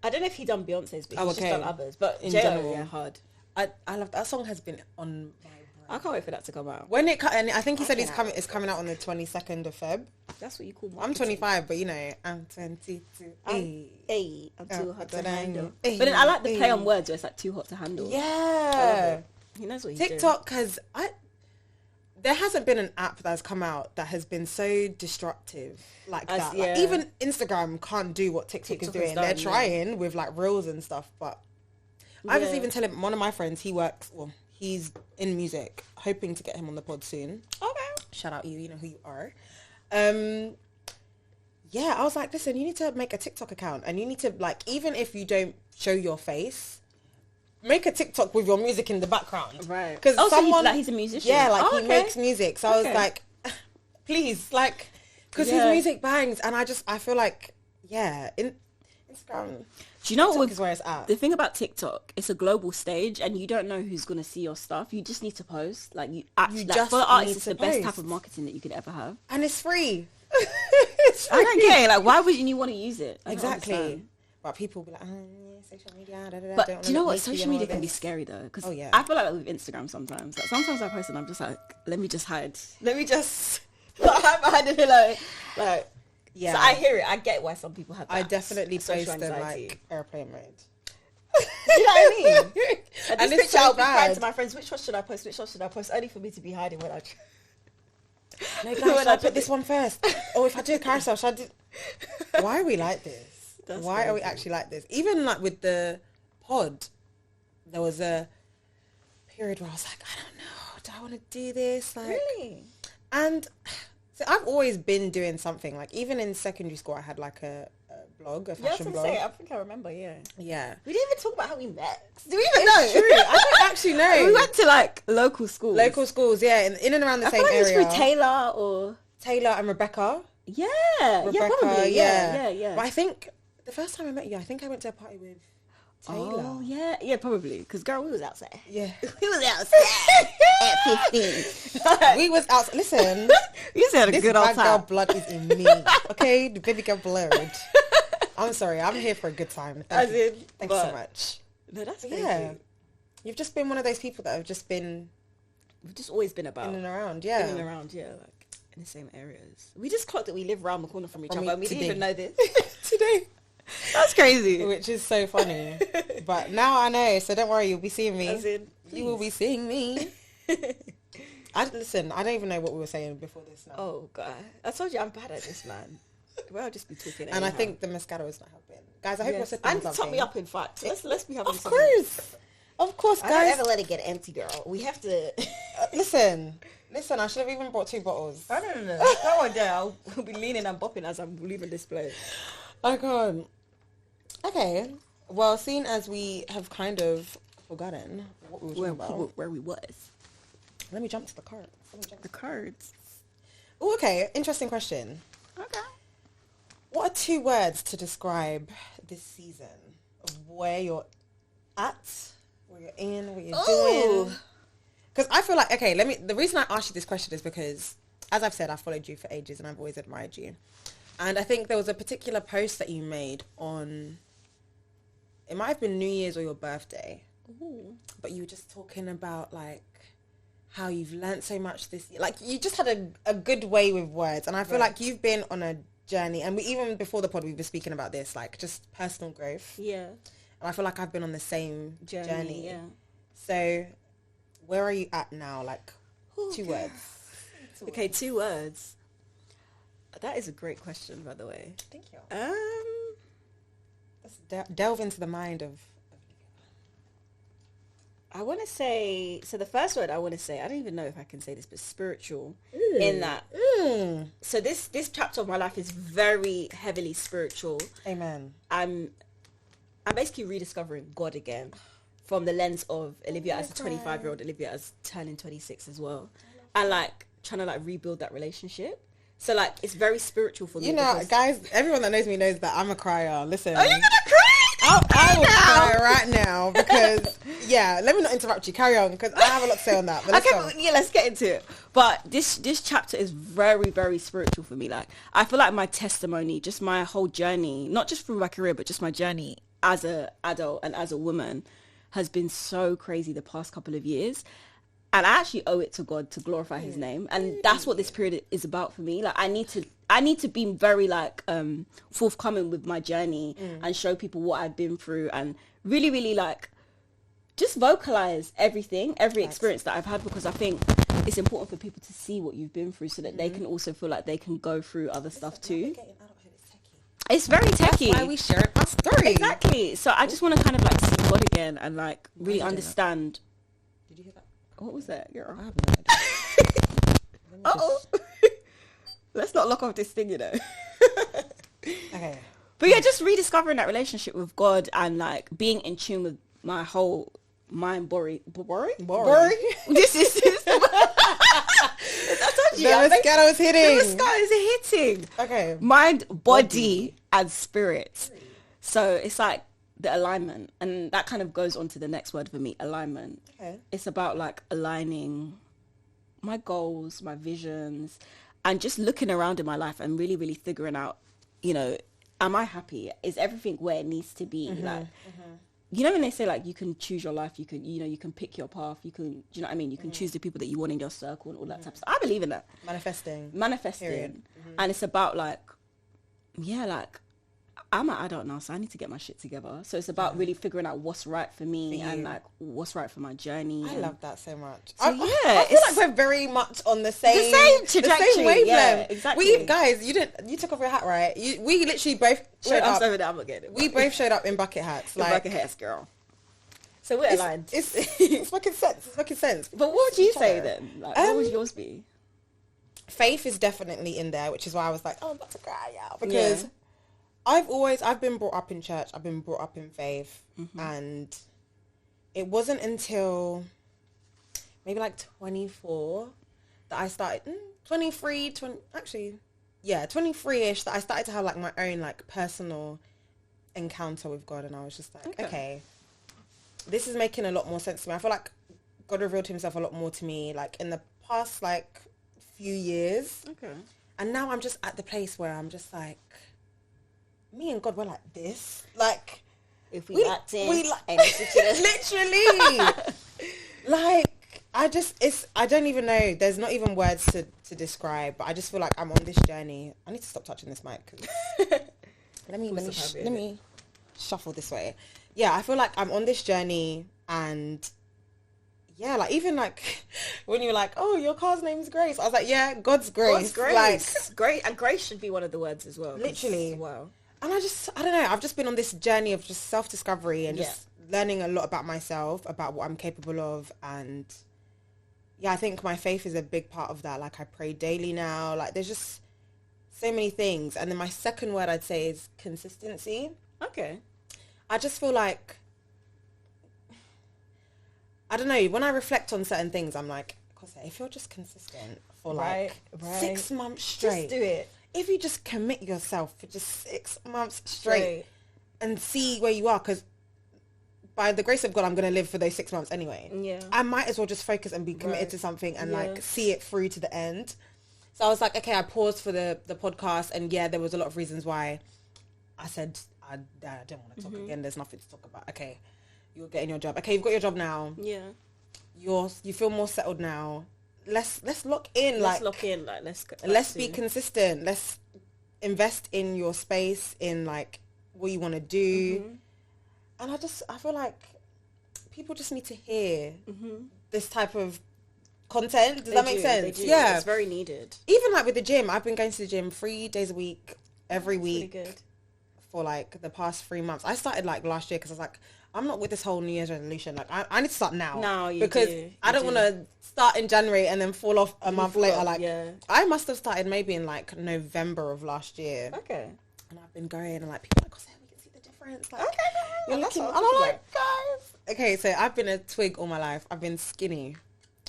I don't know if he done Beyonce's, but he's just done others. But in general, yeah, hard. I love that song. Has been on my brain. I can't wait for that to come out. When and I think he said it's coming out on the 22nd of Feb. That's what you call marketing. I'm 25, but you know I'm 22. I'm too hot to handle. But then I like the play on words where it's like too hot to handle. Yeah. He knows what he's TikTok doing. There hasn't been an app that's come out that has been so destructive like that. Like, even Instagram can't do what TikTok is doing. They're trying with like reels and stuff, but I was even telling one of my friends, he's in music, hoping to get him on the pod soon. Okay. Shout out you know who you are. I was like, listen, you need to make a TikTok account, and you need to like, even if you don't show your face, make a TikTok with your music in the background. Right. Because he's a musician. Yeah, like he makes music. So I was like, please, like, because his music bangs. And I feel like, Instagram. Do you know what is where it's at? The thing about TikTok, it's a global stage and you don't know who's going to see your stuff. You just need to post. Like, for artists, it's the best type of marketing that you could ever have. And it's free. I don't get it. Like, why wouldn't you want to use it? Exactly. But people be like, social media, But do you know what? Social media can be scary though. Because I feel like with Instagram sometimes. Like sometimes I post and I'm just like, let me just hide. Let me just hide behind the pillow. Like, yeah. So I hear it. I get why some people have that. I definitely post them like airplane mode. You know what I mean? And And this it's picture, so I'll be crying bad. to my friends, which one should I post? Which one should I post? Only for me to be hiding when I... No, guys, should I put this one first? Or if I do a carousel, should I do... Why are we like this? That's Why are we crazy. actually like this? Even like with the pod, there was a period where I was like, I don't know, do I want to do this? Like, Really? and so I've always been doing something. Like even in secondary school, I had like a blog, a Yeah, I was fashion going to blog. say, I think I remember, yeah. Yeah. We didn't even talk about how we met. Do we even It's know? true. I don't actually know. We went to like local schools. Local schools, yeah, in and around the I same feel like area. it was through Taylor or... Taylor and Rebecca. Yeah. Rebecca, yeah, probably. Yeah. But I think the first time I met you, I think I went to a party with Taylor. Oh, yeah. Yeah, probably. Because, girl, we was outside. Yeah. We was outside at 15. We was out. Listen, You said a this good old bad girl time. blood is in me. Okay, the baby girl blood. I'm sorry, I'm here for a good time. Thank As you. in, Thanks so but- much. No, that's crazy. Yeah, you've just been one of those people that have just been We've just always been about. in and around. In Yeah, and around, yeah. Like, in the same areas. We just clocked that we live around the corner from each From other. And we today. didn't even know this. today, That's crazy. which is so funny. But now I know, so don't worry, you'll be seeing me. As in, You will be seeing me. Listen, I don't even know what we were saying before this now. Oh, God. I told you I'm bad at this, man. Well, I'll just be talking And I anyhow. think the mascara is not helping. Guys, I hope you're Yes. sipping And something. top me up, in fact. Let's be having Of something. course. Of course, I don't guys. ever let it get empty, girl. We have to... Listen, I should have even brought 2 bottles. I don't know. That one there, I'll be leaning and bopping as I'm leaving this place. I can't. Okay. Well, seeing as we have kind of forgotten what we were talking about, Where we was. let me jump to the cards. The cards. Oh, okay. Interesting question. Okay. What are 2 words to describe this season of where you're at, where you're in, what you're doing? Because I feel like, okay, the reason I asked you this question is because, as I've said, I've followed you for ages and I've always admired you. And I think there was a particular post that you made on, it might have been New Year's or your birthday, but you were just talking about like how you've learnt so much this year. Like you just had a good way with words. And I feel like you've been on a journey, and even before the pod, we've been speaking about this, like just personal growth. Yeah. And I feel like I've been on the same journey. Yeah. So where are you at now? Like 2 words. Okay, 2 words. That is a great question, by the way. Thank you. Um, Let's delve into the mind of I want to say, so the first word I want to say, I don't even know if I can say this, but spiritual in that. So this chapter of my life is very heavily spiritual. Amen. I'm basically rediscovering God again from the lens of Olivia as a 25-year-old, Olivia as turning 26 as well. And like trying to like rebuild that relationship. So like it's very spiritual for me. You know, because- guys, everyone that knows me knows that I'm a crier. Listen. Are you gonna cry? I will cry right now because, yeah, let me not interrupt you. Carry on because I have a lot to say on that. But let's Okay, go. but yeah, let's get into it. But this chapter is very, very spiritual for me. Like, I feel like my testimony, just my whole journey, not just through my career, but just my journey as an adult and as a woman has been so crazy the past couple of years. And I actually owe it to God to glorify his name. And that's what this period is about for me. Like, I need to be very like forthcoming with my journey and show people what I've been through and really, really like just vocalize everything, every experience that I've had, because I think it's important for people to see what you've been through so that they can also feel like they can go through other stuff too. It's very techie. Why we sharing our story. Exactly. So I just want to kind of like see God again and like really understand. Did you hear that? What was that, girl? I have no idea. Uh-oh. Let's not lock off this thing, you know. Okay. But yeah, just rediscovering that relationship with God and like being in tune with my whole mind boring. This is I told you. The mascara is hitting. The mascara is hitting. Okay. Mind, body, and spirit. So it's like the alignment, and that kind of goes on to the next word for me, alignment. Okay. It's about like aligning my goals, my visions, and just looking around in my life and really, really figuring out, you know, am I happy? Is everything where it needs to be? Like, you know, when they say like you can choose your life, you can, you know, you can pick your path, you can, do you know what I mean? You can choose the people that you want in your circle and all that type of stuff. I believe in that. Manifesting. Manifesting. And it's about like, yeah, like I'm an adult now, so I need to get my shit together. So it's about really figuring out what's right for me and like what's right for my journey. I love that so much. So, I feel like we're very much on the same trajectory. The same wavelength. Yeah, exactly. Guys, you took off your hat, right? We literally both showed up. I'm not getting it. We both showed up in bucket hats. Like, bucket hats, girl. So we're aligned. It's fucking sense. It's fucking sense. But what would you say then? Like, what would yours be? Faith is definitely in there, which is why I was like, oh, that's a cry out. Because I've been brought up in church. I've been brought up in faith. And it wasn't until maybe like 24 that I started, 23-ish that I started to have like my own like personal encounter with God. And I was just like, okay, this is making a lot more sense to me. I feel like God revealed himself a lot more to me like in the past like few years. Okay. And now I'm just at the place where I'm just like, me and God, we're like this. Like, if we locked in, literally. Like, I don't even know. There's not even words to describe, but I just feel like I'm on this journey. I need to stop touching this mic. Let me shuffle this way. Yeah, I feel like I'm on this journey, and yeah, like even like when you're like, oh, your car's name is Grace. I was like, yeah, God's grace. Like, great, and grace should be one of the words as well. Literally. Wow. And I don't know, I've just been on this journey of just self-discovery and just learning a lot about myself, about what I'm capable of. And yeah, I think my faith is a big part of that. Like, I pray daily now. Like, there's just so many things. And then my second word I'd say is consistency. Okay. I just feel like, I don't know, when I reflect on certain things, I'm like, Kose, if you're just consistent for like 6 months straight. Just do it. If you just commit yourself for just 6 months straight and see where you are, because by the grace of God, I'm going to live for those 6 months anyway. Yeah. I might as well just focus and be committed to something and like see it through to the end. So I was like, okay, I paused for the podcast, and yeah, there was a lot of reasons why I said I don't want to talk again. There's nothing to talk about. Okay, you're getting your job. Okay, you've got your job now. Yeah. You feel more settled now. Let's lock in. Let's go. Let's be consistent. Let's invest in your space, in like what you want to do. And I feel like people just need to hear this type of content. Does that make sense? Yeah, it's very needed. Even like with the gym, I've been going to the gym 3 days a week, every week, really good. For like the past 3 months. I started like last year because I was like, I'm not with this whole New Year's resolution. Like, I need to start now. Because I don't want to start in January and then fall off a month later. Like, I must have started maybe in like November of last year. Okay. And I've been going and like people are like, oh, we can see the difference. Like, you're looking, and I'm like, guys. Okay, so I've been a twig all my life. I've been skinny.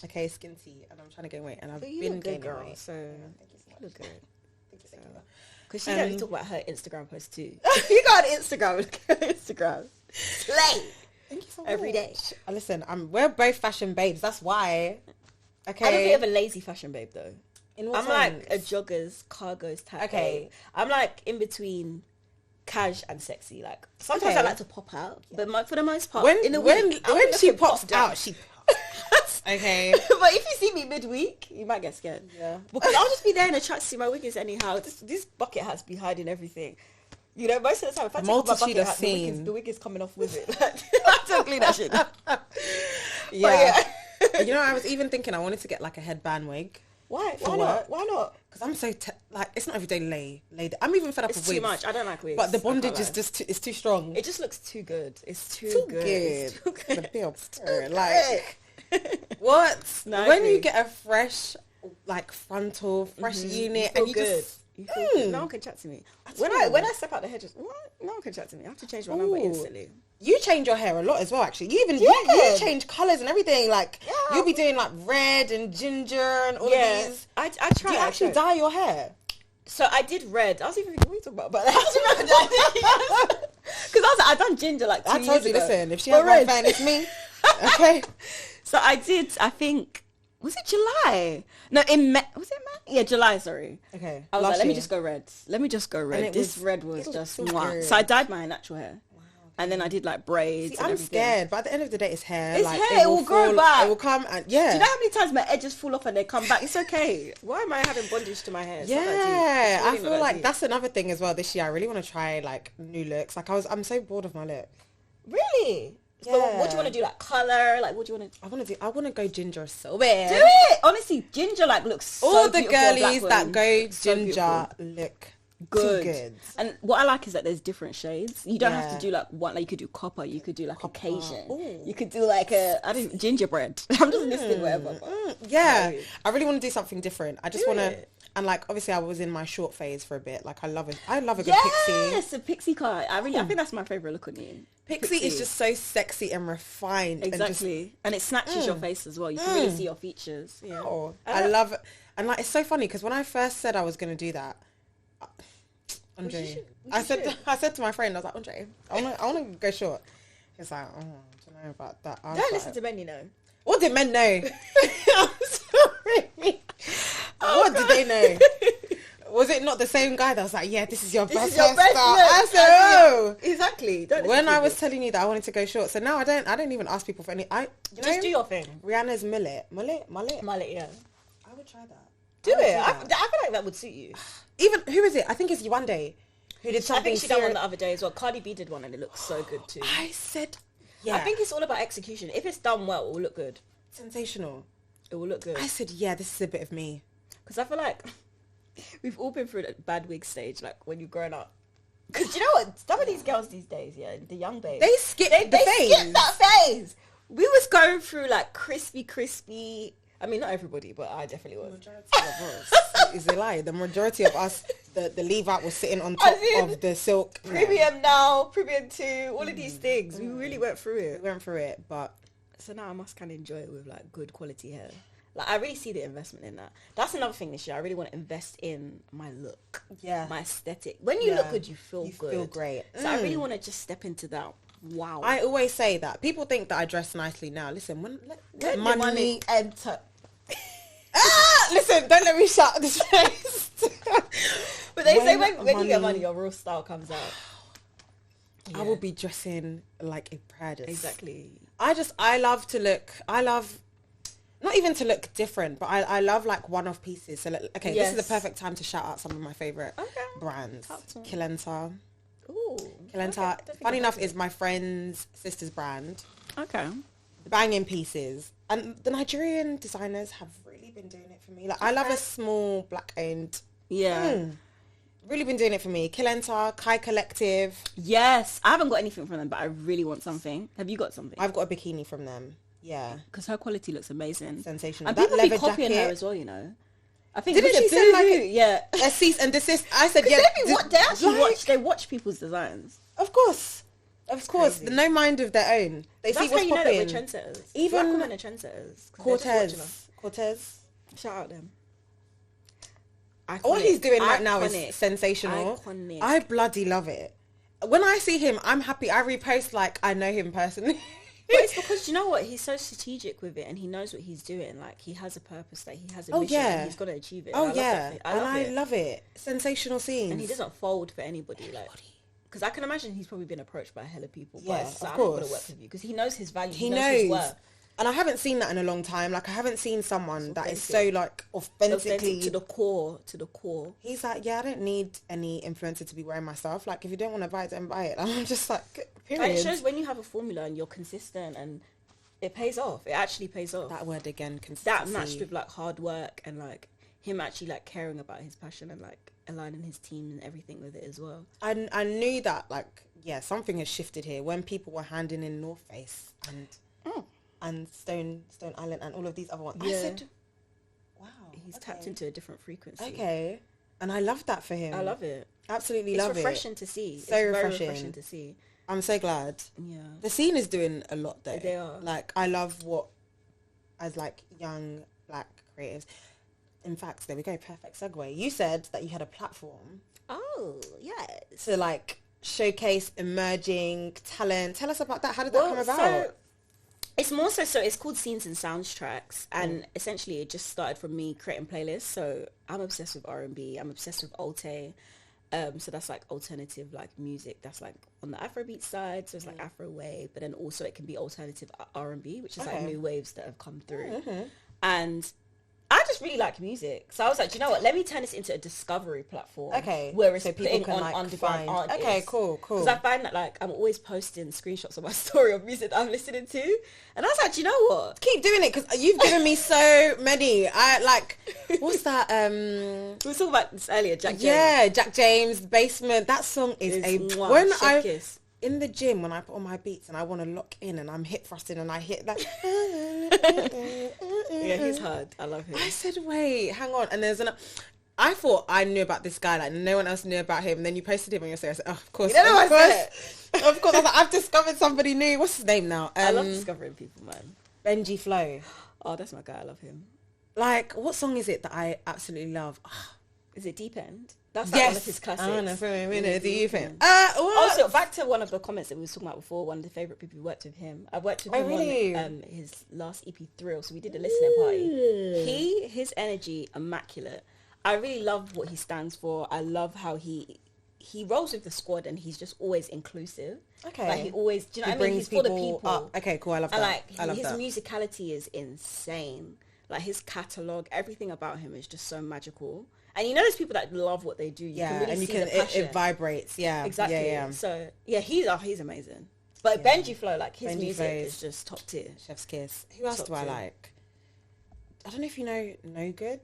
Okay, skinty, and I'm trying to gain weight, and I've been gaining weight. So thank you so much. Look good. Thank you. Because she don't talk about her Instagram post too. You got an Instagram. Slay. Thank you so much. Every day. Listen, we're both fashion babes. That's why. Okay. I'm a bit of a lazy fashion babe though. In what I'm sense? like a joggers, cargos type. Okay. I'm like in between cash and sexy. Like sometimes I like to pop out, but for the most part, when she pops out, she pops. Okay. But if you see me midweek, you might get scared. Yeah. Because I'll just be there in a tracksuit. My wig is anyhow. This bucket hat's be hiding everything. You know, most of the time, if I take off my bucket hat, the wig is coming off with it. I don't clean that shit. Yeah. You know, I was even thinking I wanted to get like a headband wig. Why? Why not? Because I'm so like it's not every day laid. I'm even fed up with wigs. It's too much. I don't like wigs. But the bondage is just it's too strong. It just looks too good. It's too good. It's too good. The bill, like what? No, when you get a fresh like frontal, fresh unit, and you good. Just no one can chat to me. When I step out the hedges, no one can chat to me. I have to change my number instantly. You change your hair a lot as well, actually. You change colours and everything. Like you'll be doing like red and ginger and all of these. I try. Do you actually dye your hair? So I did red. I was even thinking, what are you talking about? But I because I've done ginger like 2 years ago. I told you, listen, if she has one fan, it's me. Okay. So I did. I think. Was it July? No, in May. Was it May? Yeah, July, sorry. Okay. I was like, let me just go red. This red was just mwah. So I dyed my natural hair. Wow, And then I did like braids. I'm scared, but at the end of the day, it's hair. It's hair. It will grow back. It will come and yeah. Do you know how many times my edges fall off and they come back? It's okay. Why am I having bondage to my hair? It's not that deep. I It's really feel not that like deep. that's another thing as well. This year, I really want to try like new looks. Like I'm so bored of my look. Really? Yeah. So what do you want to do? Like color? Like what do you want to? I want to go ginger so bad. Do it. Honestly, ginger like looks so All the beautiful on black girlies that women. go So ginger beautiful. look Good. too good. And what I like is that there's different shades. You don't have Yeah. to do like one. Like you could do copper. You could do like Caucasian. Ooh. You could do like gingerbread. I'm just listing whatever. Yeah, Right. I really want to do something different. I just Do want to, it. and like obviously I was in my short phase for a bit. Like I love it. I love a good pixie. Yes, a pixie cut. I think that's my favorite look on you. Pixie is just so sexy and refined. Exactly, and it snatches your face as well. You can really see your features. Yeah. Oh, I love it. And like it's so funny because when I first said I was going to do that, Andre, I said to my friend, I was like, Andre, I want to go short. He's like, oh, I don't know about that. Don't listen to men, you know. What did men know? I'm sorry. What did they know? Was it not the same guy that was like, yeah, this is your best your best hairstyle? look. I said, oh. Exactly. Don't When listen I to was it. telling you that I wanted to go short, so now I don't even ask people for any. Just do your thing. Rihanna's mullet. Mullet, yeah. I would try that. Do it. I feel like that would suit you. Even who is it? I think it's Yewande who did I something. think she done one the other day as well. Cardi B did one and it looks so good too. I said, yeah. I think it's all about execution. If it's done well, it will look good. sensational. It will look good. I said, yeah, this is a bit of me. Because I feel like we've all been through that bad wig stage, like when you've grown up. Because you know what? Some of these girls these days, yeah, the young babes, They skip the they phase. skip that phase. We was going through like crispy. I mean, not everybody, but I definitely was. Majority of us is a lie. The majority of us, the leave out was sitting on top of the silk. Premium now, Premium 2, all of these things. We really went through We it. went through it, but So now I must kind of enjoy it with like good quality hair. Like I really see the investment in that. That's another thing this year. I really want to invest in my look. Yeah. My aesthetic. When you look good, you feel good. feel great. So I really want to just step into that. Wow. I always say that. People think that I dress nicely now. Listen, let Let the money money enter. listen, don't let me shut this face. But they say when you get money- money, your real style comes out. I will be dressing like a Pradas. Exactly. I love to look, not even to look different, but I love like one-off pieces. So like, okay, this is Yes. the perfect time to shout out some of my favorite brands. Talk to me. Kilenta. Ooh. Kilenta, funny enough, is my friend's sister's brand. Okay. Banging pieces. And the Nigerian designers have really been doing it for me. Like I love a small black-owned. Yeah. Really been doing it for me. Kilenta, Kai Collective. Yes. I haven't got anything from them, but I really want something. Have you got something? I've got a bikini from them. Yeah. Because her quality looks amazing. Sensational. And That people be leather copying jacket. her as well, you know. I think Didn't with she the say like Boohoo, yeah. a cease and desist? I said, yeah. They actually watch people's designs. Of course. Of course. crazy. No mind of their own. They That's see how what's you know that we're popping. trendsetters. Even Black women are trendsetters. 'Cause they're just watching us. Cortez. Shout out them. What Iconic. he's doing right now Iconic. is sensational. Iconic. I bloody love it. When I see him, I'm happy. I repost like I know him personally. But it's because you know what, he's so strategic with it and he knows what he's doing. Like he has a purpose, that he has a mission and he's got to achieve it. Oh And yeah. I love it. Love it. Sensational scenes. And he doesn't fold for anybody. Like, because I can imagine he's probably been approached by a hell of people. Yeah, but it's of like, I'm not course. going to work with you because he knows his value. He knows his knows. worth. And I haven't seen that in a long time. Like I haven't seen someone that is so authentic. like Authentic authentically to the core. To the core. He's like, yeah, I don't need any influencer to be wearing my stuff. Like if you don't want to buy it, don't buy it. I'm just like, period. And it shows when you have a formula and you're consistent and it pays off. It actually pays off. That word again, That consistency. matched with like hard work and like him actually like caring about his passion and like aligning his team and everything with it as well. I knew that like, yeah, something has shifted here when people were handing in North Face and Stone Island and all of these other ones. I Yeah. said, wow. He's tapped into a different frequency. Okay. And I love that for him. I love it. Absolutely It's love refreshing it. to see. So it's very refreshing. refreshing to see. I'm so glad. Yeah. The scene is doing a lot though. They are. Like I love what, as like young black creatives. In fact, there we go. Perfect segue. You said that you had a platform Oh, yes. to like showcase emerging talent. Tell us about that. How did that come about? It's more so it's called Scenes and Sounds Tracks, and essentially it just started from me creating playlists. So I'm obsessed with R&B. I'm obsessed with Alte. So that's like alternative like music that's like on the Afrobeat side, so it's like Afro wave, but then also it can be alternative R&B, which is like new waves that have come through. And I just really like music, so I was like, do you know what, let me turn this into a discovery platform, where it's so putting on like underground artists. Okay, cool. Because I find that like I'm always posting screenshots of my story of music that I'm listening to, and I was like, do you know what, keep doing it, because you've given me so many. I like, what's that, we were talking about this earlier, Jack James. Yeah, Jack James, Basement. That song is when kiss. In the gym, when I put on my beats and I want to lock in and I'm hip thrusting and I hit that. Yeah, he's hard. I love him. I said, wait, hang on. And I thought I knew about this guy, like no one else knew about him. And then you posted him on your story. I said, oh, of course. You know what I said? Of course. I was like, I've discovered somebody new. What's his name now? I love discovering people, man. Benji Flow. Oh, that's my guy. I love him. Like, what song is it that I absolutely love? Is it Deep End? That's like one of his classics. Deep End. Also, back to one of the comments that we were talking about before, one of the favourite people who worked with him. I worked with him on his last EP, Thrill, so we did a listening party. His energy, immaculate. I really love what he stands for. I love how he rolls with the squad, and he's just always inclusive. Okay. Like, he always, do you know what I mean? He's for the people. Up. Okay, cool. I love that. And like, his musicality is insane. Like, his catalogue, everything about him is just so magical. And you know, there's people that love what they do. You can really see the passion. It vibrates. Yeah, exactly. Yeah. So yeah, he's amazing. But Benji Flow, like his music is just top tier. Chef's kiss. Who else do I like? I don't know if you know No Good.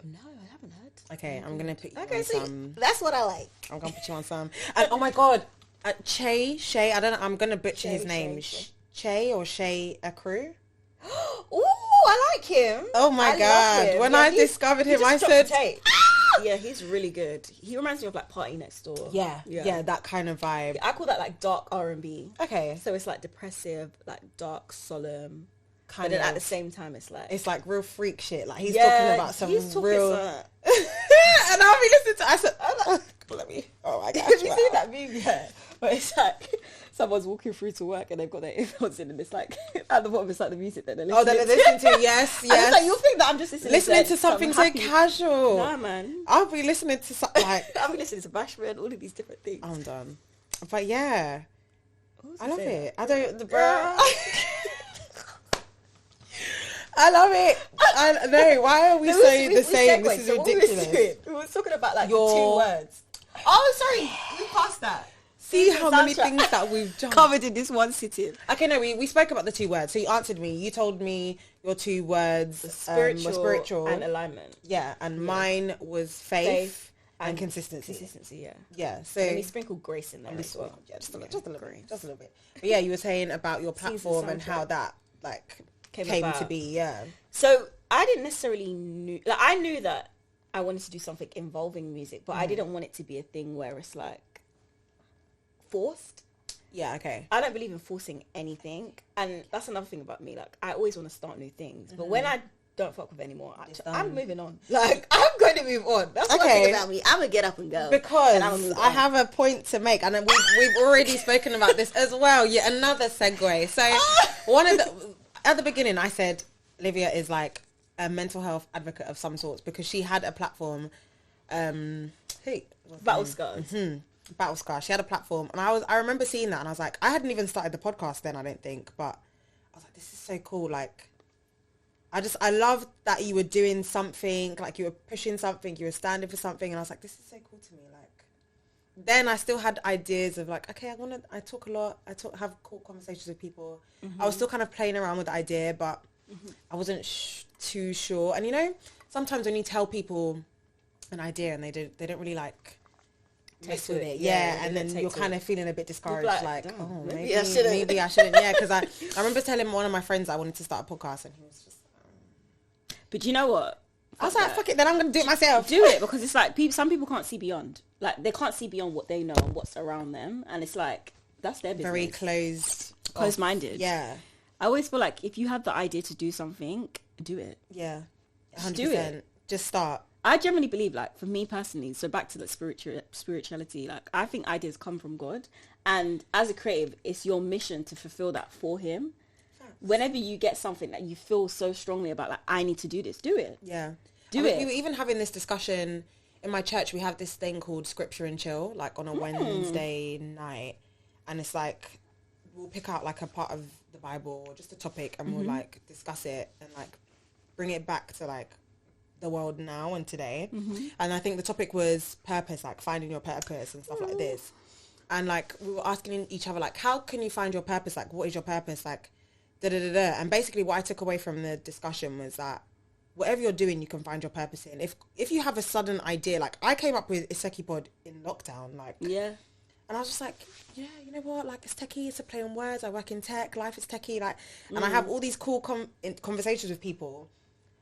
No, I haven't heard. Okay, I'm gonna put you on some. That's what I like. I'm gonna put you on some. And oh my god, Shay. I don't know. I'm gonna butcher his name. Shay or Shay Akru. Ooh, I like him. Oh my god! When I discovered him, I said, "Yeah, he's really good." He reminds me of like Party Next Door. Yeah, that kind of vibe. I call that like dark R&B. Okay, so it's like depressive, like dark, solemn. But then at the same time, it's like real freak shit. Like he's talking about some real. And I'll be listening to. I said, "Let me." Oh my god! Have you seen that meme? Yeah, but it's like someone's walking through to work and they've got their earphones in, and it's like at the bottom it's like the music that they're listening to. They're listening to. Yes. And it's like, you'll think that I'm just listening to something so casual. Nah, man. I'll be listening to something like I'll be listening to Bashman, all of these different things. I'm done. But yeah, I love it. I don't I love it. I know. Why are we saying the same? This is ridiculous. We were talking about like 2 words. Oh, sorry. We passed that. See how many things that we've done. Covered in this one sitting. Okay, no, we spoke about the 2 words. So you answered me. You told me your 2 words were spiritual and alignment. Yeah, and mine was faith and consistency. Consistency, yeah. Yeah, so... And we sprinkled grace in there as well. Yeah, just a little bit. But yeah, you were saying about your platform and how that, like... came to be, yeah. So I didn't necessarily I knew that I wanted to do something involving music, but I didn't want it to be a thing where it's like forced. Yeah, okay. I don't believe in forcing anything, and that's another thing about me. Like, I always want to start new things, but when I don't fuck with anymore, I'm moving on. Like, I'm going to move on. That's one thing about me. I'm gonna get up and go because I have a point to make, and we've already spoken about this as well. Yeah, another segue. So at the beginning, I said Olivia is like a mental health advocate of some sorts because she had a platform. Battle Scars. Battle Scars. She had a platform, and I remember seeing that, and I was like, I hadn't even started the podcast then, I don't think, but I was like, this is so cool. Like, I loved that you were doing something, like you were pushing something, you were standing for something, and I was like, this is so cool to me. Like, then I still had ideas of like, okay, I talk a lot, have cool conversations with people. I was still kind of playing around with the idea, but I wasn't too sure. And you know, sometimes when you tell people an idea and they don't really like mess with it, and then you're kind of feeling a bit discouraged, like oh, maybe I shouldn't, yeah, because I remember telling one of my friends I wanted to start a podcast, and he was just but you know what, I was like, fuck it, then I'm gonna do it myself. Do it, because it's like some people can't see beyond, like they can't see beyond what they know and what's around them, and it's like that's their business. Very closed-minded. Yeah, I always feel like if you have the idea to do something, do it. Yeah, 100%. Do it. Just start. I generally believe, like, for me personally, so back to the spirituality, like, I think ideas come from God. And as a creative, it's your mission to fulfill that for him. Whenever you get something that you feel so strongly about, like, I need to do this, do it. Yeah. Do it. We were even having this discussion in my church, we have this thing called Scripture and Chill, like on a Wednesday night. And it's like, we'll pick out like a part of the Bible or just a topic and we'll like discuss it and like bring it back to like the world now and today. And I think the topic was purpose, like finding your purpose and stuff like this. And like we were asking each other, like, how can you find your purpose? Like, what is your purpose? Like, da-da-da-da. And basically what I took away from the discussion was that whatever you're doing, you can find your purpose in. If you have a sudden idea, like I came up with Techie Pod in lockdown, like, and I was just like, yeah, you know what? Like, it's techie, it's a play on words. I work in tech, life is techie, like, and I have all these cool conversations with people.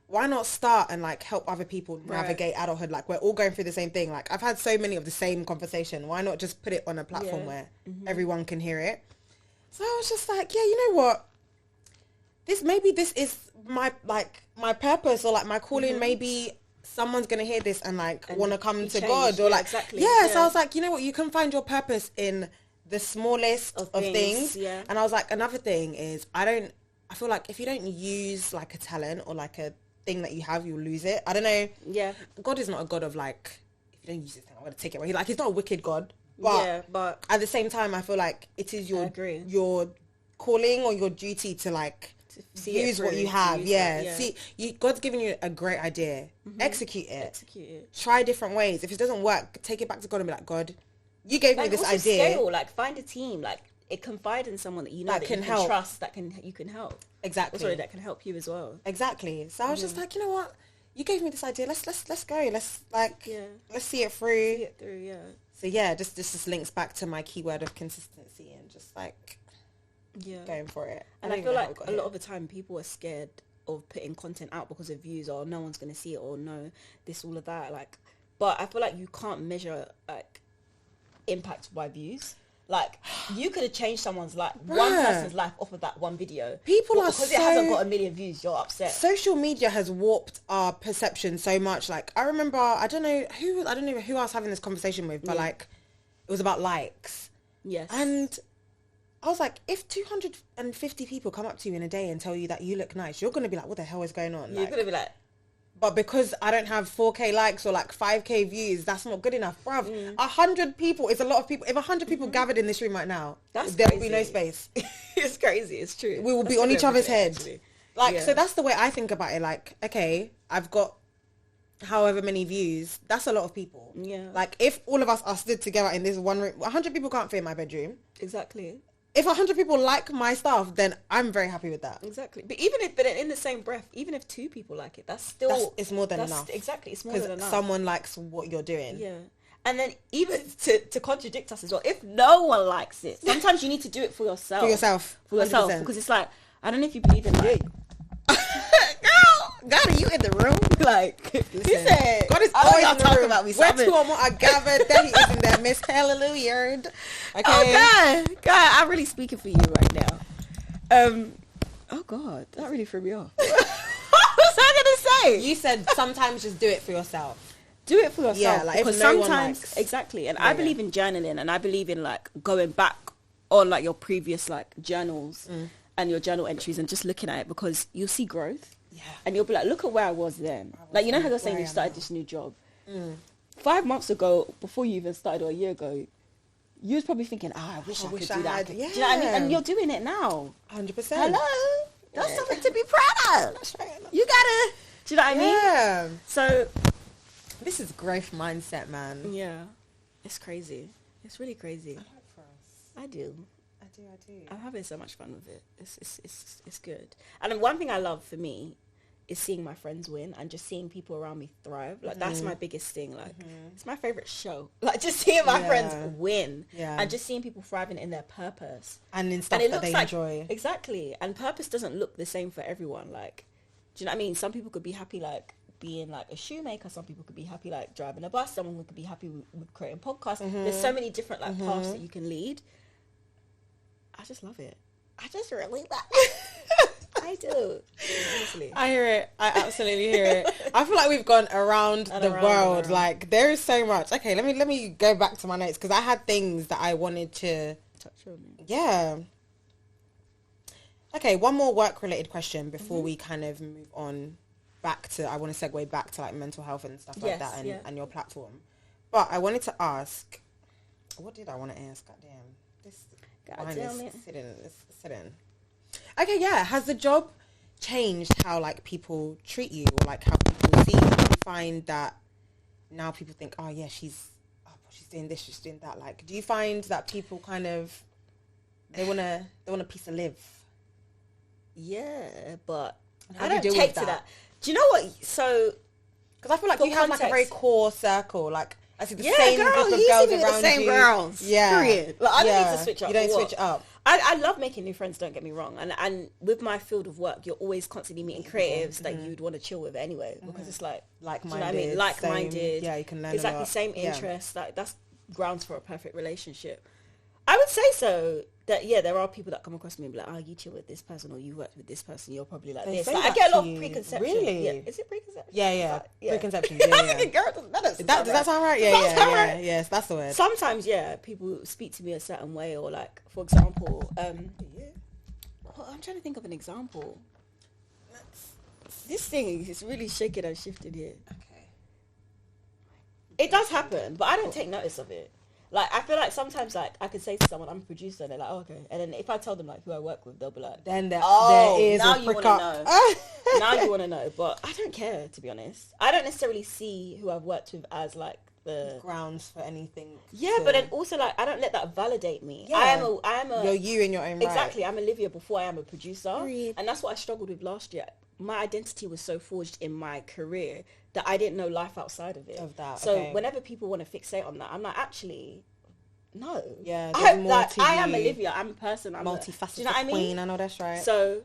Why not start and like help other people navigate adulthood? Like, we're all going through the same thing. Like, I've had so many of the same conversation. Why not just put it on a platform where everyone can hear it? So I was just like, yeah, you know what? This is my purpose or like my calling. Maybe someone's gonna hear this and like want to come to God or like So I was like, you know what? You can find your purpose in the smallest of things. Yeah. And I was like, another thing is I feel like if you don't use like a talent or like a thing that you have, you'll lose it. I don't know. Yeah. God is not a God of like, if you don't use this thing, I'm gonna take it away. Like, he's not a wicked God. But at the same time, I feel like it is your calling or your duty to like use what you have. See, God's giving you a great idea. Execute it. Try different ways. If it doesn't work, take it back to God and be like, God, you gave me this idea. Scale, like, find a team. Like, confide in someone that you know that you can trust, you can help. Exactly. Sorry, that can help you as well. Exactly. So I was just like, you know what? You gave me this idea. Let's go. Let's see it through. So this links back to my keyword of consistency and just like going for it. And I feel like a lot of the time people are scared of putting content out because of views, or no one's gonna see it, or no this, all of that. Like, but I feel like you can't measure like impact by views. Like, you could have changed someone's life, one person's life off of that one video. People are because it hasn't got 1 million views, you're upset. Social media has warped our perception so much. Like, I remember, I don't know who I was having this conversation with, but like, it was about likes. Yes. And I was like, if 250 people come up to you in a day and tell you that you look nice, you're going to be like, what the hell is going on? You're going to be like, but because I don't have 4K likes or like 5K views, that's not good enough. Bruv, 100 people is a lot of people. If 100 people gathered in this room right now, there will be no space. It's crazy. It's true. We will be on each other's heads. Like, so that's the way I think about it. Like, okay, I've got however many views. That's a lot of people. Yeah. Like, if all of us are stood together in this one room, 100 people can't fit in my bedroom. Exactly. If 100 people like my stuff, then I'm very happy with that. Exactly. But in the same breath, even if 2 people like it, it's more than enough. Exactly. It's more than enough. Someone likes what you're doing. Yeah. And then even to contradict us as well, if no one likes it, sometimes you need to do it for yourself. For yourself. Because it's like, I don't know if you believe in like... God, are you in the room? Like, listen, he said, God is always in the room. About me, where 2 or more are gathered, then he is in there, Miss Hallelujah. Okay. Oh, God, I'm really speaking for you right now. Oh, God, that really threw me off. What was I going to say? You said sometimes just do it for yourself. Do it for yourself. Yeah, like, because sometimes, exactly. And I believe in journaling, and I believe in, like, going back on, like, your previous, like, journals and your journal entries and just looking at it, because you'll see growth. Yeah. And you'll be like, look at where I was then. Like, you know how you're saying you started this new job? 5 months ago, before you even started, or a year ago, you was probably thinking, I wish I could do that. Yeah. Do you know what I mean? And you're doing it now. 100%. Hello? That's something to be proud of. That's right. You gotta, do you know what I mean? Yeah. So, this is growth mindset, man. Yeah. It's crazy. It's really crazy. I hope for us. I do. I do. I'm having so much fun with it. It's good. And one thing I love for me is seeing my friends win and just seeing people around me thrive. Like, that's my biggest thing. Like, it's my favorite show. Like, just seeing my friends win and just seeing people thriving in their purpose and in stuff that they enjoy. Exactly. And purpose doesn't look the same for everyone. Like, do you know what I mean? Some people could be happy like being like a shoemaker. Some people could be happy like driving a bus. Someone could be happy with creating podcasts. There's so many different like paths that you can lead. I just love it. I just really love it. I do. Honestly. I hear it. I absolutely hear it. I feel like we've gone around the world. Like, there is so much. Okay, let me go back to my notes, because I had things that I wanted to touch on. Yeah. Okay, one more work-related question before we kind of move on I want to segue back to like mental health and stuff like that and your platform. But I wanted to ask, what did I want to ask? Goddamn. This wine is sitting. Okay, yeah. Has the job changed how like people treat you or like how people see you? Do you find that now people think, oh yeah, she's doing this, she's doing that? Like, do you find that people kind of they want a piece of live? Yeah, but How I do you don't deal take with to that? that. Do you know what? So, Because I feel like for you have like a very context- core circle. Like I see the yeah, same girl, group of you girls see me with around the same you. girls. Yeah, Period. Like, I don't need to switch up. You don't for what? switch up. I love making new friends, don't get me wrong. And with my field of work, you're always constantly meeting creatives that you'd want to chill with anyway. Because it's like, Like-minded. do you know what I mean? Like-minded. Same, yeah, you can learn exactly, a lot. same Yeah. interests. Like, that's grounds for a perfect relationship. I would say so. That, yeah, there are people that come across me and be like, oh, you chill with this person or you work with this person, you're probably like They this. say Like, I that get a lot to of you. preconception. Really? Yeah. Is it preconception? Yeah. Yeah. Preconceptions. Yeah, I'm thinking, girl, does Does that sound right? Yeah, Does that sound right? Yes, that's the word. Sometimes, yeah, people speak to me a certain way, or like, for example, well, I'm trying to think of an example. This thing is really shaking and shifting here. Okay. It does happen, but I don't take notice of it. Like, I feel like sometimes, like, I could say to someone, I'm a producer, and they're like, oh, okay. And then if I tell them, like, who I work with, they'll be like, Then there is now a you prick want to up. know. Now you want to know. But I don't care, to be honest. I don't necessarily see who I've worked with as, like, the... grounds for anything. Yeah, but then also, like, I don't let that validate me. Yeah. I am a... You're you in your own right. Exactly. I'm Olivia before I am a producer. Period. And that's what I struggled with last year. My identity was so forged in my career that I didn't know life outside of it. Of that, So okay. whenever people want to fixate on that, I'm like, actually... No. Yeah, I, there's more like, to I am you. Olivia. I'm a person. I'm Multifaceted do you know what I mean? queen. I know that's right. So,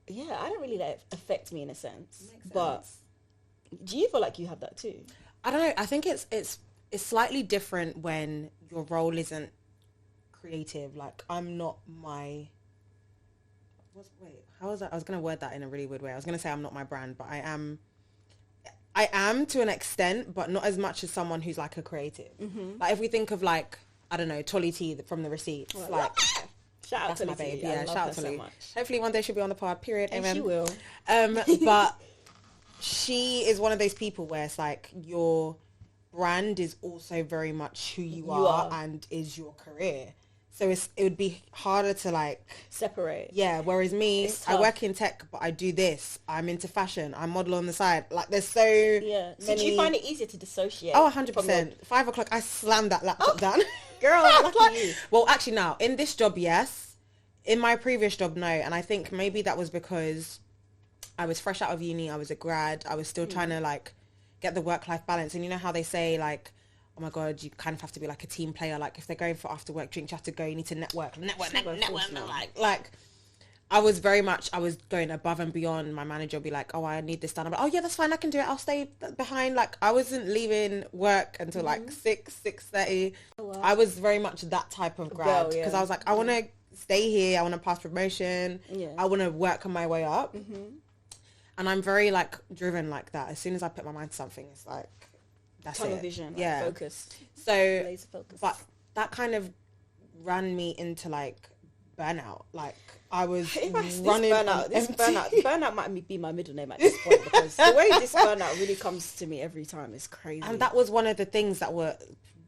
yeah, I don't really let it affect me in a sense. Makes But sense. do you feel like you have that too? I don't know. I think it's slightly different when your role isn't creative. Like I'm not my. How was that? I was gonna word that in a really weird way. I was gonna say I'm not my brand, but I am. I am to an extent, but not as much as someone who's like a creative. Mm-hmm. Like if we think of like I don't know Tolly T from the Receipts, like Shout out that's to my Olivia. babe. I Yeah, love shout her out to so Lou. much. Hopefully one day she'll be on the pod. Period. And Amen. she will. But she is one of those people where it's like your brand is also very much who you are and is your career. So it would be harder to like Separate. yeah. Whereas me, It's I tough. work in tech, but I do this. I'm into fashion. I model on the side. Like there's so Yeah. So do you many- find it easier to dissociate? Oh, from 100%. 5 o'clock, I slammed that laptop down. Girl, lucky you. Well, actually now, in this job, yes. In my previous job, no. And I think maybe that was because I was fresh out of uni. I was a grad. I was still trying to like get the work-life balance. And you know how they say like, oh my God, you kind of have to be like a team player. Like if they're going for after work drinks, you have to go, you need to network. Like I was going above and beyond. My manager would be like, oh, I need this done. I'm like, oh yeah, that's fine. I can do it. I'll stay behind. Like I wasn't leaving work until like 6:30. Oh, wow. I was very much that type of grad Girl, yeah. because I was like, I want to stay here. I want to pass promotion. Yeah. I want to work on my way up. And I'm very like driven like that. As soon as I put my mind to something, it's like, that's Tunnel it. vision. Yeah. Like, focus. So, Laser focus. but that kind of ran me into like burnout. Like I was running on empty. Burnout might be my middle name at this point because the way this burnout really comes to me every time is crazy. And that was one of the things that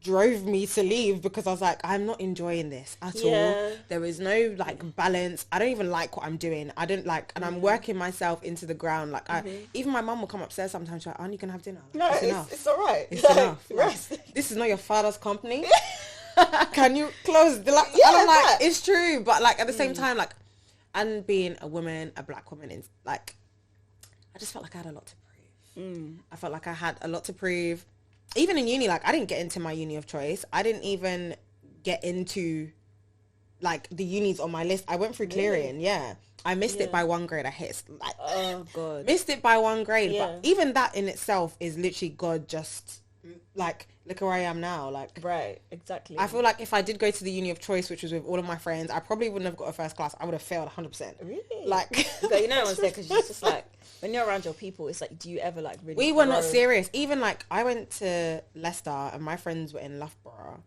drove me to leave because I was like, I'm not enjoying this at all. There is no like balance. I don't even like what I'm doing. I don't like, and I'm working myself into the ground. Like even my mum will come upstairs sometimes. She's like, aren't you gonna have dinner? no, It's enough. it's all right. It's Like, enough. Like, rest. this is not your father's company. Can you close the laptop? Yeah, and I'm like, that. it's true, but like at the same time, like, and being a woman, a black woman, is like, I just felt like I had a lot to prove. I felt like I had a lot to prove. Even in uni, like I didn't get into my uni of choice. I didn't even get into like the unis on my list. I went through clearing. Yeah, I missed it by 1 grade. I hit like Oh God. missed it by 1 grade. Yeah. But even that in itself is literally God just like, look where I am now. Like, Right. Exactly. I feel like if I did go to the uni of choice, which was with all of my friends, I probably wouldn't have got a first class. I would have failed 100%. Really. Like, But you know what I'm saying? Because it's just like when you're around your people, it's like, do you ever like really? we were not grow? serious. Even like I went to Leicester and my friends were in Loughborough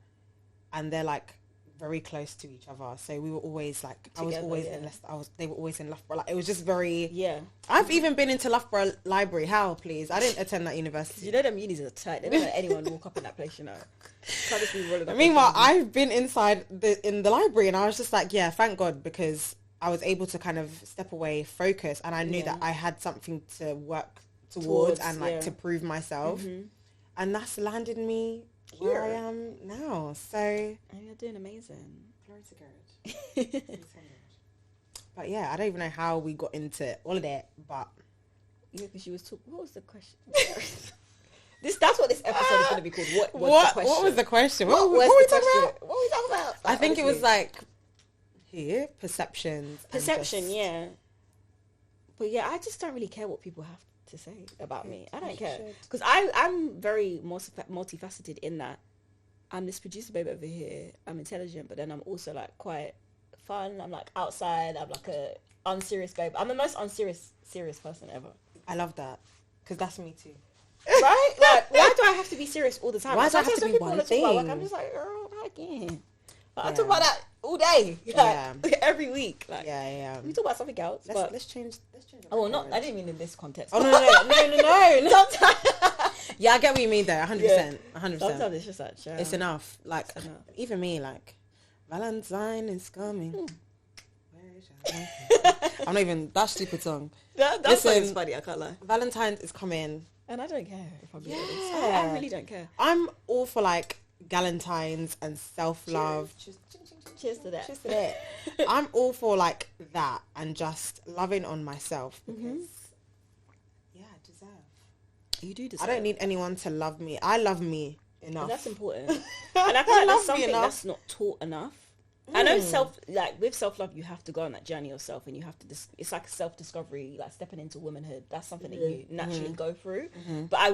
and they're like very close to each other, so we were always like Together, I was always in Leicester. They were always in Loughborough. Like, it was just very. Yeah. I've even been into Loughborough Library. How, please? I didn't attend that university. You know them unis are tight. They don't let anyone walk up in that place, you know. Can't just be rolling up. Meanwhile, I've been inside in the library, and I was just like, yeah, thank God, because I was able to kind of step away, focus, and I knew that I had something to work towards and like to prove myself, and that's landed me where I am now. So you're doing amazing. Glory to God. But yeah, I don't even know how we got into all of that, but yeah, because she was talking. What was the question? That's what this episode is going to be called. What was the question? What was the question? What was were we the talking question? about? What were we talking about? Like, I think honestly. it was like perceptions. Perception, yeah. But yeah, I just don't really care what people have to say about me. I don't care. Because I'm very multifaceted in that I'm this producer babe over here. I'm intelligent, but then I'm also like quite fun. I'm like outside. I'm like a unserious babe. I'm the most serious person ever. I love that. Because that's me too. Right? Like, why do I have to be serious all the time? Why do I have to be one thing? I'm just like, girl, not again. I talk about that all day, every week. Like, we talk about something else. Let's change. Oh, not. I didn't mean in this context. Oh no. Sometimes, yeah, I get what you mean there. 100%. 100%. Sometimes it's just like, it's enough. Like even me, like Valentine is coming. I'm not even that stupid song. That song is funny. I can't lie. Valentine's is coming, and I don't care if I'm being honest. I really don't care. I'm all for like Galentine's and self-love. Cheers to that. Cheers to that. I'm all for like that and just loving on myself because I deserve. You do deserve. I don't need anyone to love me. I love me enough. And that's important. And I feel like that's something that's not taught enough. I know with self-love, you have to go on that journey yourself, and you have to, it's like a self-discovery, like stepping into womanhood. That's something that you naturally go through. But I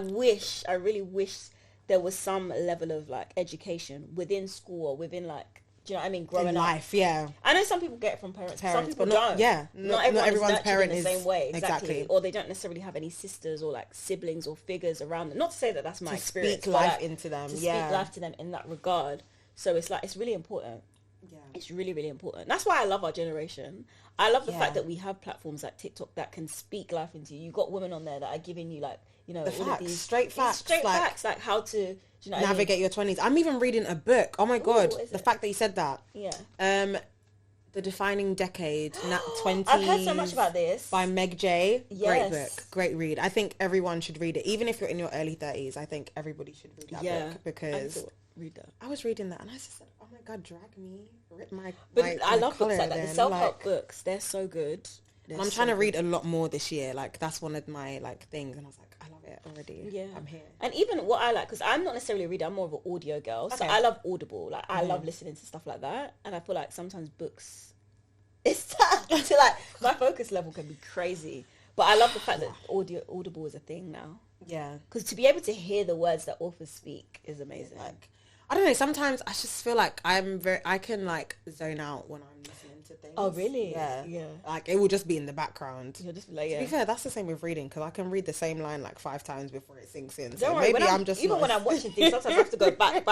really wish there was some level of like education within school or within like, do you know what I mean? Growing in life, up. yeah. I know some people get it from parents, some people but not, don't. Yeah. Not everyone's parent in the same way. Exactly. Or they don't necessarily have any sisters or like siblings or figures around them. Not to say that that's my experience. Speak life into them. To speak life to them in that regard. So it's like, it's really important. Yeah. It's really, really important. That's why I love our generation. I love the fact that we have platforms like TikTok that can speak life into you. You've got women on there that are giving you like, you know, the all facts, of these straight facts, like how to, do you know, navigate your 20s. I'm even reading a book. Oh my God, the fact that you said that. Yeah. The Defining Decade, 20s. I've heard so much about this. By Meg J. Yes. Great book, great read. I think everyone should read it, even if you're in your early 30s. I think everybody should read that book because read that. I was reading that and I just said, "Oh my God, drag me, rip my." But I love books like that. then. The self-help books, they're so good. I'm trying to read a lot more this year. Like that's one of my like things, and I was like, I love it already. Yeah, I'm here. And even what I like, because I'm not necessarily a reader, I'm more of an audio girl. So I love Audible. Like I love listening to stuff like that, and I feel like sometimes books, it's tough to like my focus level can be crazy. But I love the fact that Audible is a thing now. Yeah, because to be able to hear the words that authors speak is amazing. Like, I don't know. Sometimes I just feel like I can like zone out when I'm listening to things. Oh really? Yeah. Yeah. Like it will just be in the background. You'll just be like, To be fair, that's the same with reading because I can read the same line like 5 times before it sinks in. Don't So worry, maybe I'm just even when I'm watching things, sometimes I have to go back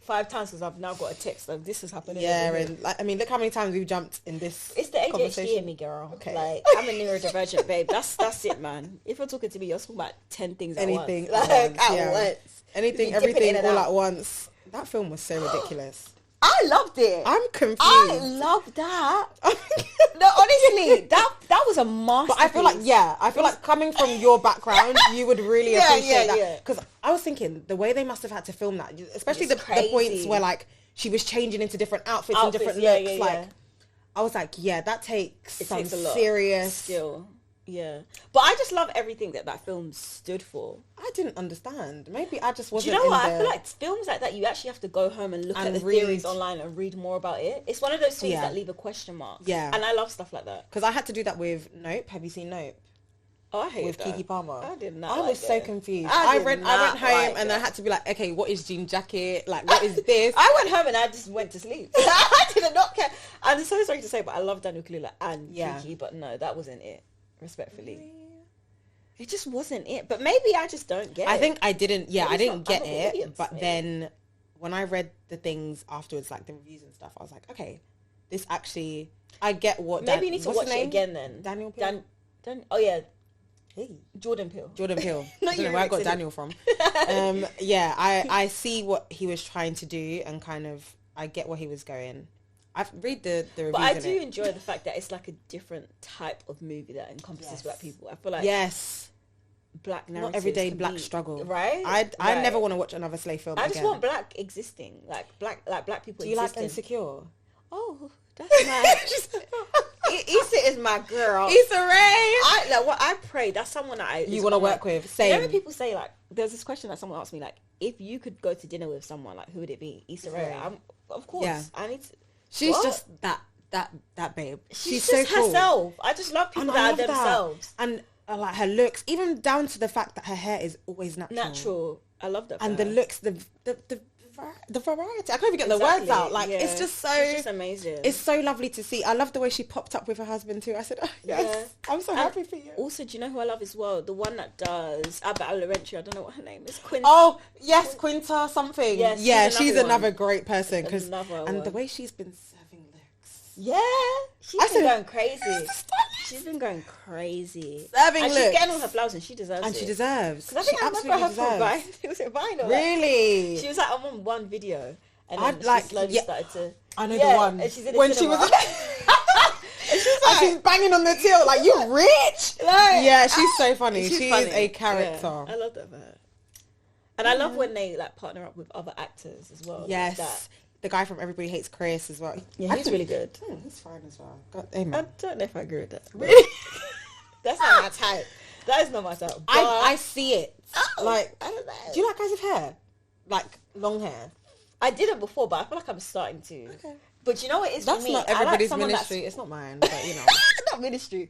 5 times because I've now got a text of this is happening. Yeah, and like I mean, look how many times we've jumped in this. It's the ADHD conversation. in me, girl. Okay. Like I'm a neurodivergent, babe. That's it, man. If you're talking to me, you're talking about 10 things Anything at once. at once, At once. Anything, You'll be dipping everything, in and all out. at once. That film was so ridiculous. I loved it. I'm confused. I love that. No, honestly, that was a masterpiece. But I feel like coming from your background, you would really appreciate that. Because I was thinking the way they must have had to film that, especially the points where like she was changing into different outfits and different looks. Like I was like, that takes some takes a lot serious skill. Yeah, but I just love everything that film stood for. I didn't understand. Maybe I just wasn't. Do you know what? I feel like films like that, you actually have to go home and look at the theories online and read more about it. It's one of those things that leave a question mark. Yeah, and I love stuff like that because I had to do that with Nope. Have you seen Nope? Oh, I hate with that. Keke Palmer. I did not. I was so confused. I went home and I had to be like, okay, what is jean jacket? Like, what is this? I went home and I just went to sleep. I did not care. I'm so sorry to say, but I love Daniel Kaluuya and Keke, but no, that wasn't it. Respectfully. It just wasn't it. But maybe I just don't get it. I think I didn't, I didn't get it. But then when I read the things afterwards, like the reviews and stuff, I was like, okay, this actually, I get what. Maybe you need to watch it again then. Daniel Peele. Oh yeah, Hey. Jordan Peele. I don't know where I got Daniel from. Yeah, I see what he was trying to do, and kind of I get where he was going. I've read the reviews. But I do enjoy the fact that it's like a different type of movie that encompasses black people. I feel like black narratives, not everyday black struggle, right? I never want to watch another slave film. I just want black existing, like black people. Do you existing. like Insecure? Oh, that's my. Issa is my girl. Issa Rae. I pray that's someone that you want to work with. Same. You know when people say like, there's this question that someone asked me like, if you could go to dinner with someone, like who would it be? Issa Rae. Of course. Yeah. I need to. She's just that babe. She's so just cool. herself. I just love people that are themselves. And like her looks, even down to the fact that her hair is always natural. I love that. And the looks, the variety. I can't even get the words out. Like it's just it's just amazing. It's so lovely to see. I love the way she popped up with her husband too. I said, oh, yes, I'm so happy for you. Also, do you know who I love as well? The one that does Abbott Laurentian. I don't know what her name is. Quinta. Oh yes, Quinta something. Yes, she's another great person. And the way she's been serving looks. Yeah, she's been going crazy. She's been going crazy. Serving and looks. she's getting all her flowers and she deserves it. And she deserves. Because I think I remember her from Vine. Was it Vine or really? She was like on one video. And then like, she slowly started to... I know the one. And she's in when cinema. she was and she's banging on the till like, you rich? Like, yeah, she's so funny. She's funny. a character. Yeah, I love that for her. And I love when they like partner up with other actors as well. Yes. Like that. The guy from Everybody Hates Chris as well. Yeah, he's really good. He's fine as well. I don't know if I agree with that. Really? That's not my type. That is not my type. I see it. Like, I don't know. do you like guys with hair? Like, long hair? I didn't before, but I feel like I'm starting to. Okay. But you know what it is That's for me? not everybody's ministry. It's not mine, but you know. Not ministry.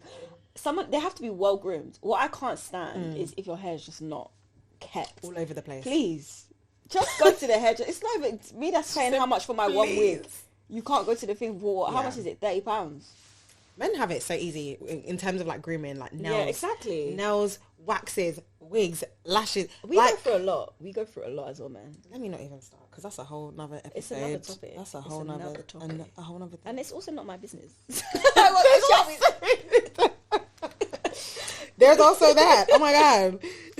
They have to be well groomed. What I can't stand is if your hair is just not kept. All over the place. Please. Just go to the hairdresser. It's not even me that's paying how much for my one wig. You can't go to the thing for how much is it? £30. Men have it so easy in terms of like grooming, like nails. Yeah, exactly. Nails, waxes, wigs, lashes. We go through a lot. We go through a lot as well, man. Let me not even start because that's a whole nother episode. It's another topic. That's a whole nother topic. A whole nother thing. And it's also not my business. There's also that. Oh my god.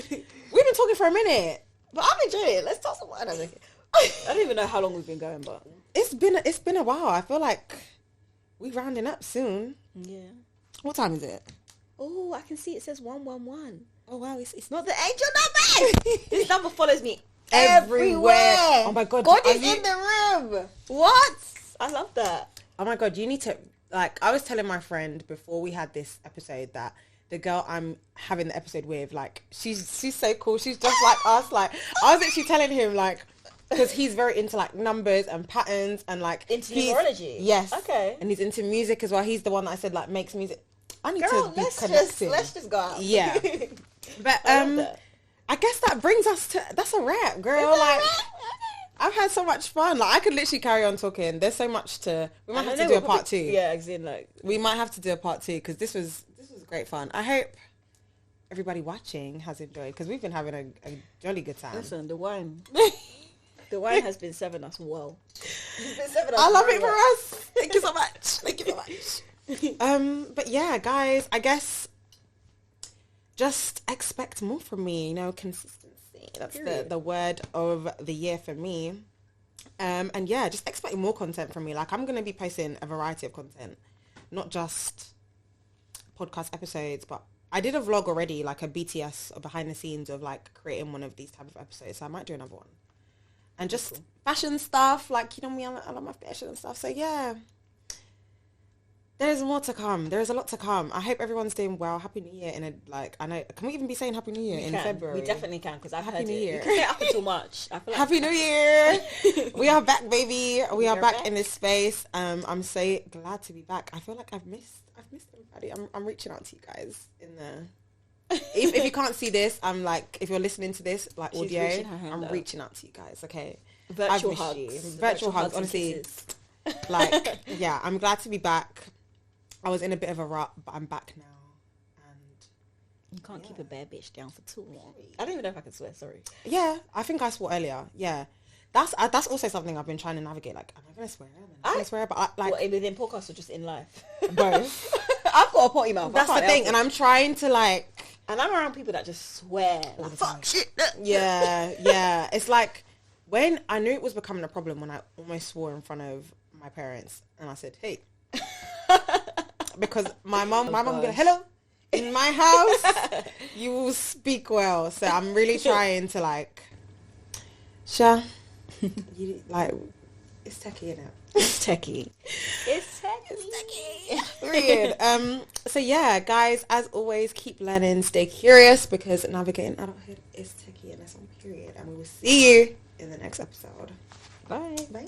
We've been talking for a minute. But I'm enjoying it. Let's talk some more. I don't even know how long we've been going, but it's been a while. I feel like we're rounding up soon. Yeah. What time is it? Oh, I can see it says 111. Oh wow, it's not the angel number. This number follows me everywhere. Oh my god, God is in the room. What? I love that. Oh my god, you need to like. I was telling my friend before we had this episode that the girl I'm having the episode with, like, she's so cool. She's just like us. Like, I was actually telling him, like, because he's very into, like, numbers and patterns and, like... Into numerology? Yes. Okay. And he's into music as well. He's the one that I said, like, makes music. I need to be connected. Let's just go out. Yeah. But, I guess that brings us to... That's a wrap, girl. Like, I've had so much fun. Like, I could literally carry on talking. There's so much to... We might have to do a part 2. Yeah, exactly. Like, we might have to do a part 2 because this was great fun. I hope everybody watching has enjoyed because we've been having a jolly good time. Listen, the wine has been serving us well. I love it for us. Thank you so much. Thank you so much. But yeah, guys, I guess just expect more from me. You know, consistency. That's the word of the year for me. And yeah, just expect more content from me. Like, I'm going to be posting a variety of content, not just podcast episodes, but I did a vlog already, like a BTS or behind the scenes of like creating one of these type of episodes, so I might do another one. And just fashion stuff, like, you know me, I love my fashion and stuff. So yeah, there's more to come. There's a lot to come. I hope everyone's doing well. Happy New Year. I know, can we even be saying Happy New Year in February? We definitely can, because I've Happy New Year. You can say it up until March. I feel like Happy New Year. We are back, baby. We are back in this space. I'm so glad to be back. I feel like I've missed everybody. I'm reaching out to you guys in the... if you can't see this, I'm like, if you're listening to this, like audio, I'm reaching out to you guys, okay? Virtual hugs. Virtual hugs, honestly. Like, yeah, I'm glad to be back. I was in a bit of a rut, but I'm back now. And you can't keep a bad bitch down for too long. I don't even know if I can swear, sorry. Yeah, I think I swore earlier, yeah. that's also something I've been trying to navigate. Like, am I going to swear? Am I going to swear? But like, what, within podcasts or just in life? Both. I've got a potty mouth. That's the thing, and I'm trying to like. And I'm around people that just swear. Like, fuck shit. Yeah. It's like when I knew it was becoming a problem when I almost swore in front of my parents, and I said, "Hey," because my mom would be like, "Hello, in my house, you will speak well." So I'm really trying to like, Sha, you like, it's techie, innit? It's techie. It's techie. Weird. So yeah, guys, as always, keep learning, stay curious, because navigating adulthood is techie, and that's on period. And we will see you in the next episode. Bye. Bye.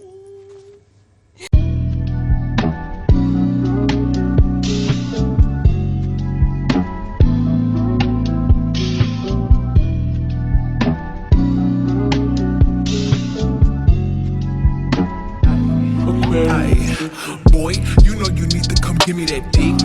Boy, you know you need to come give me that dick.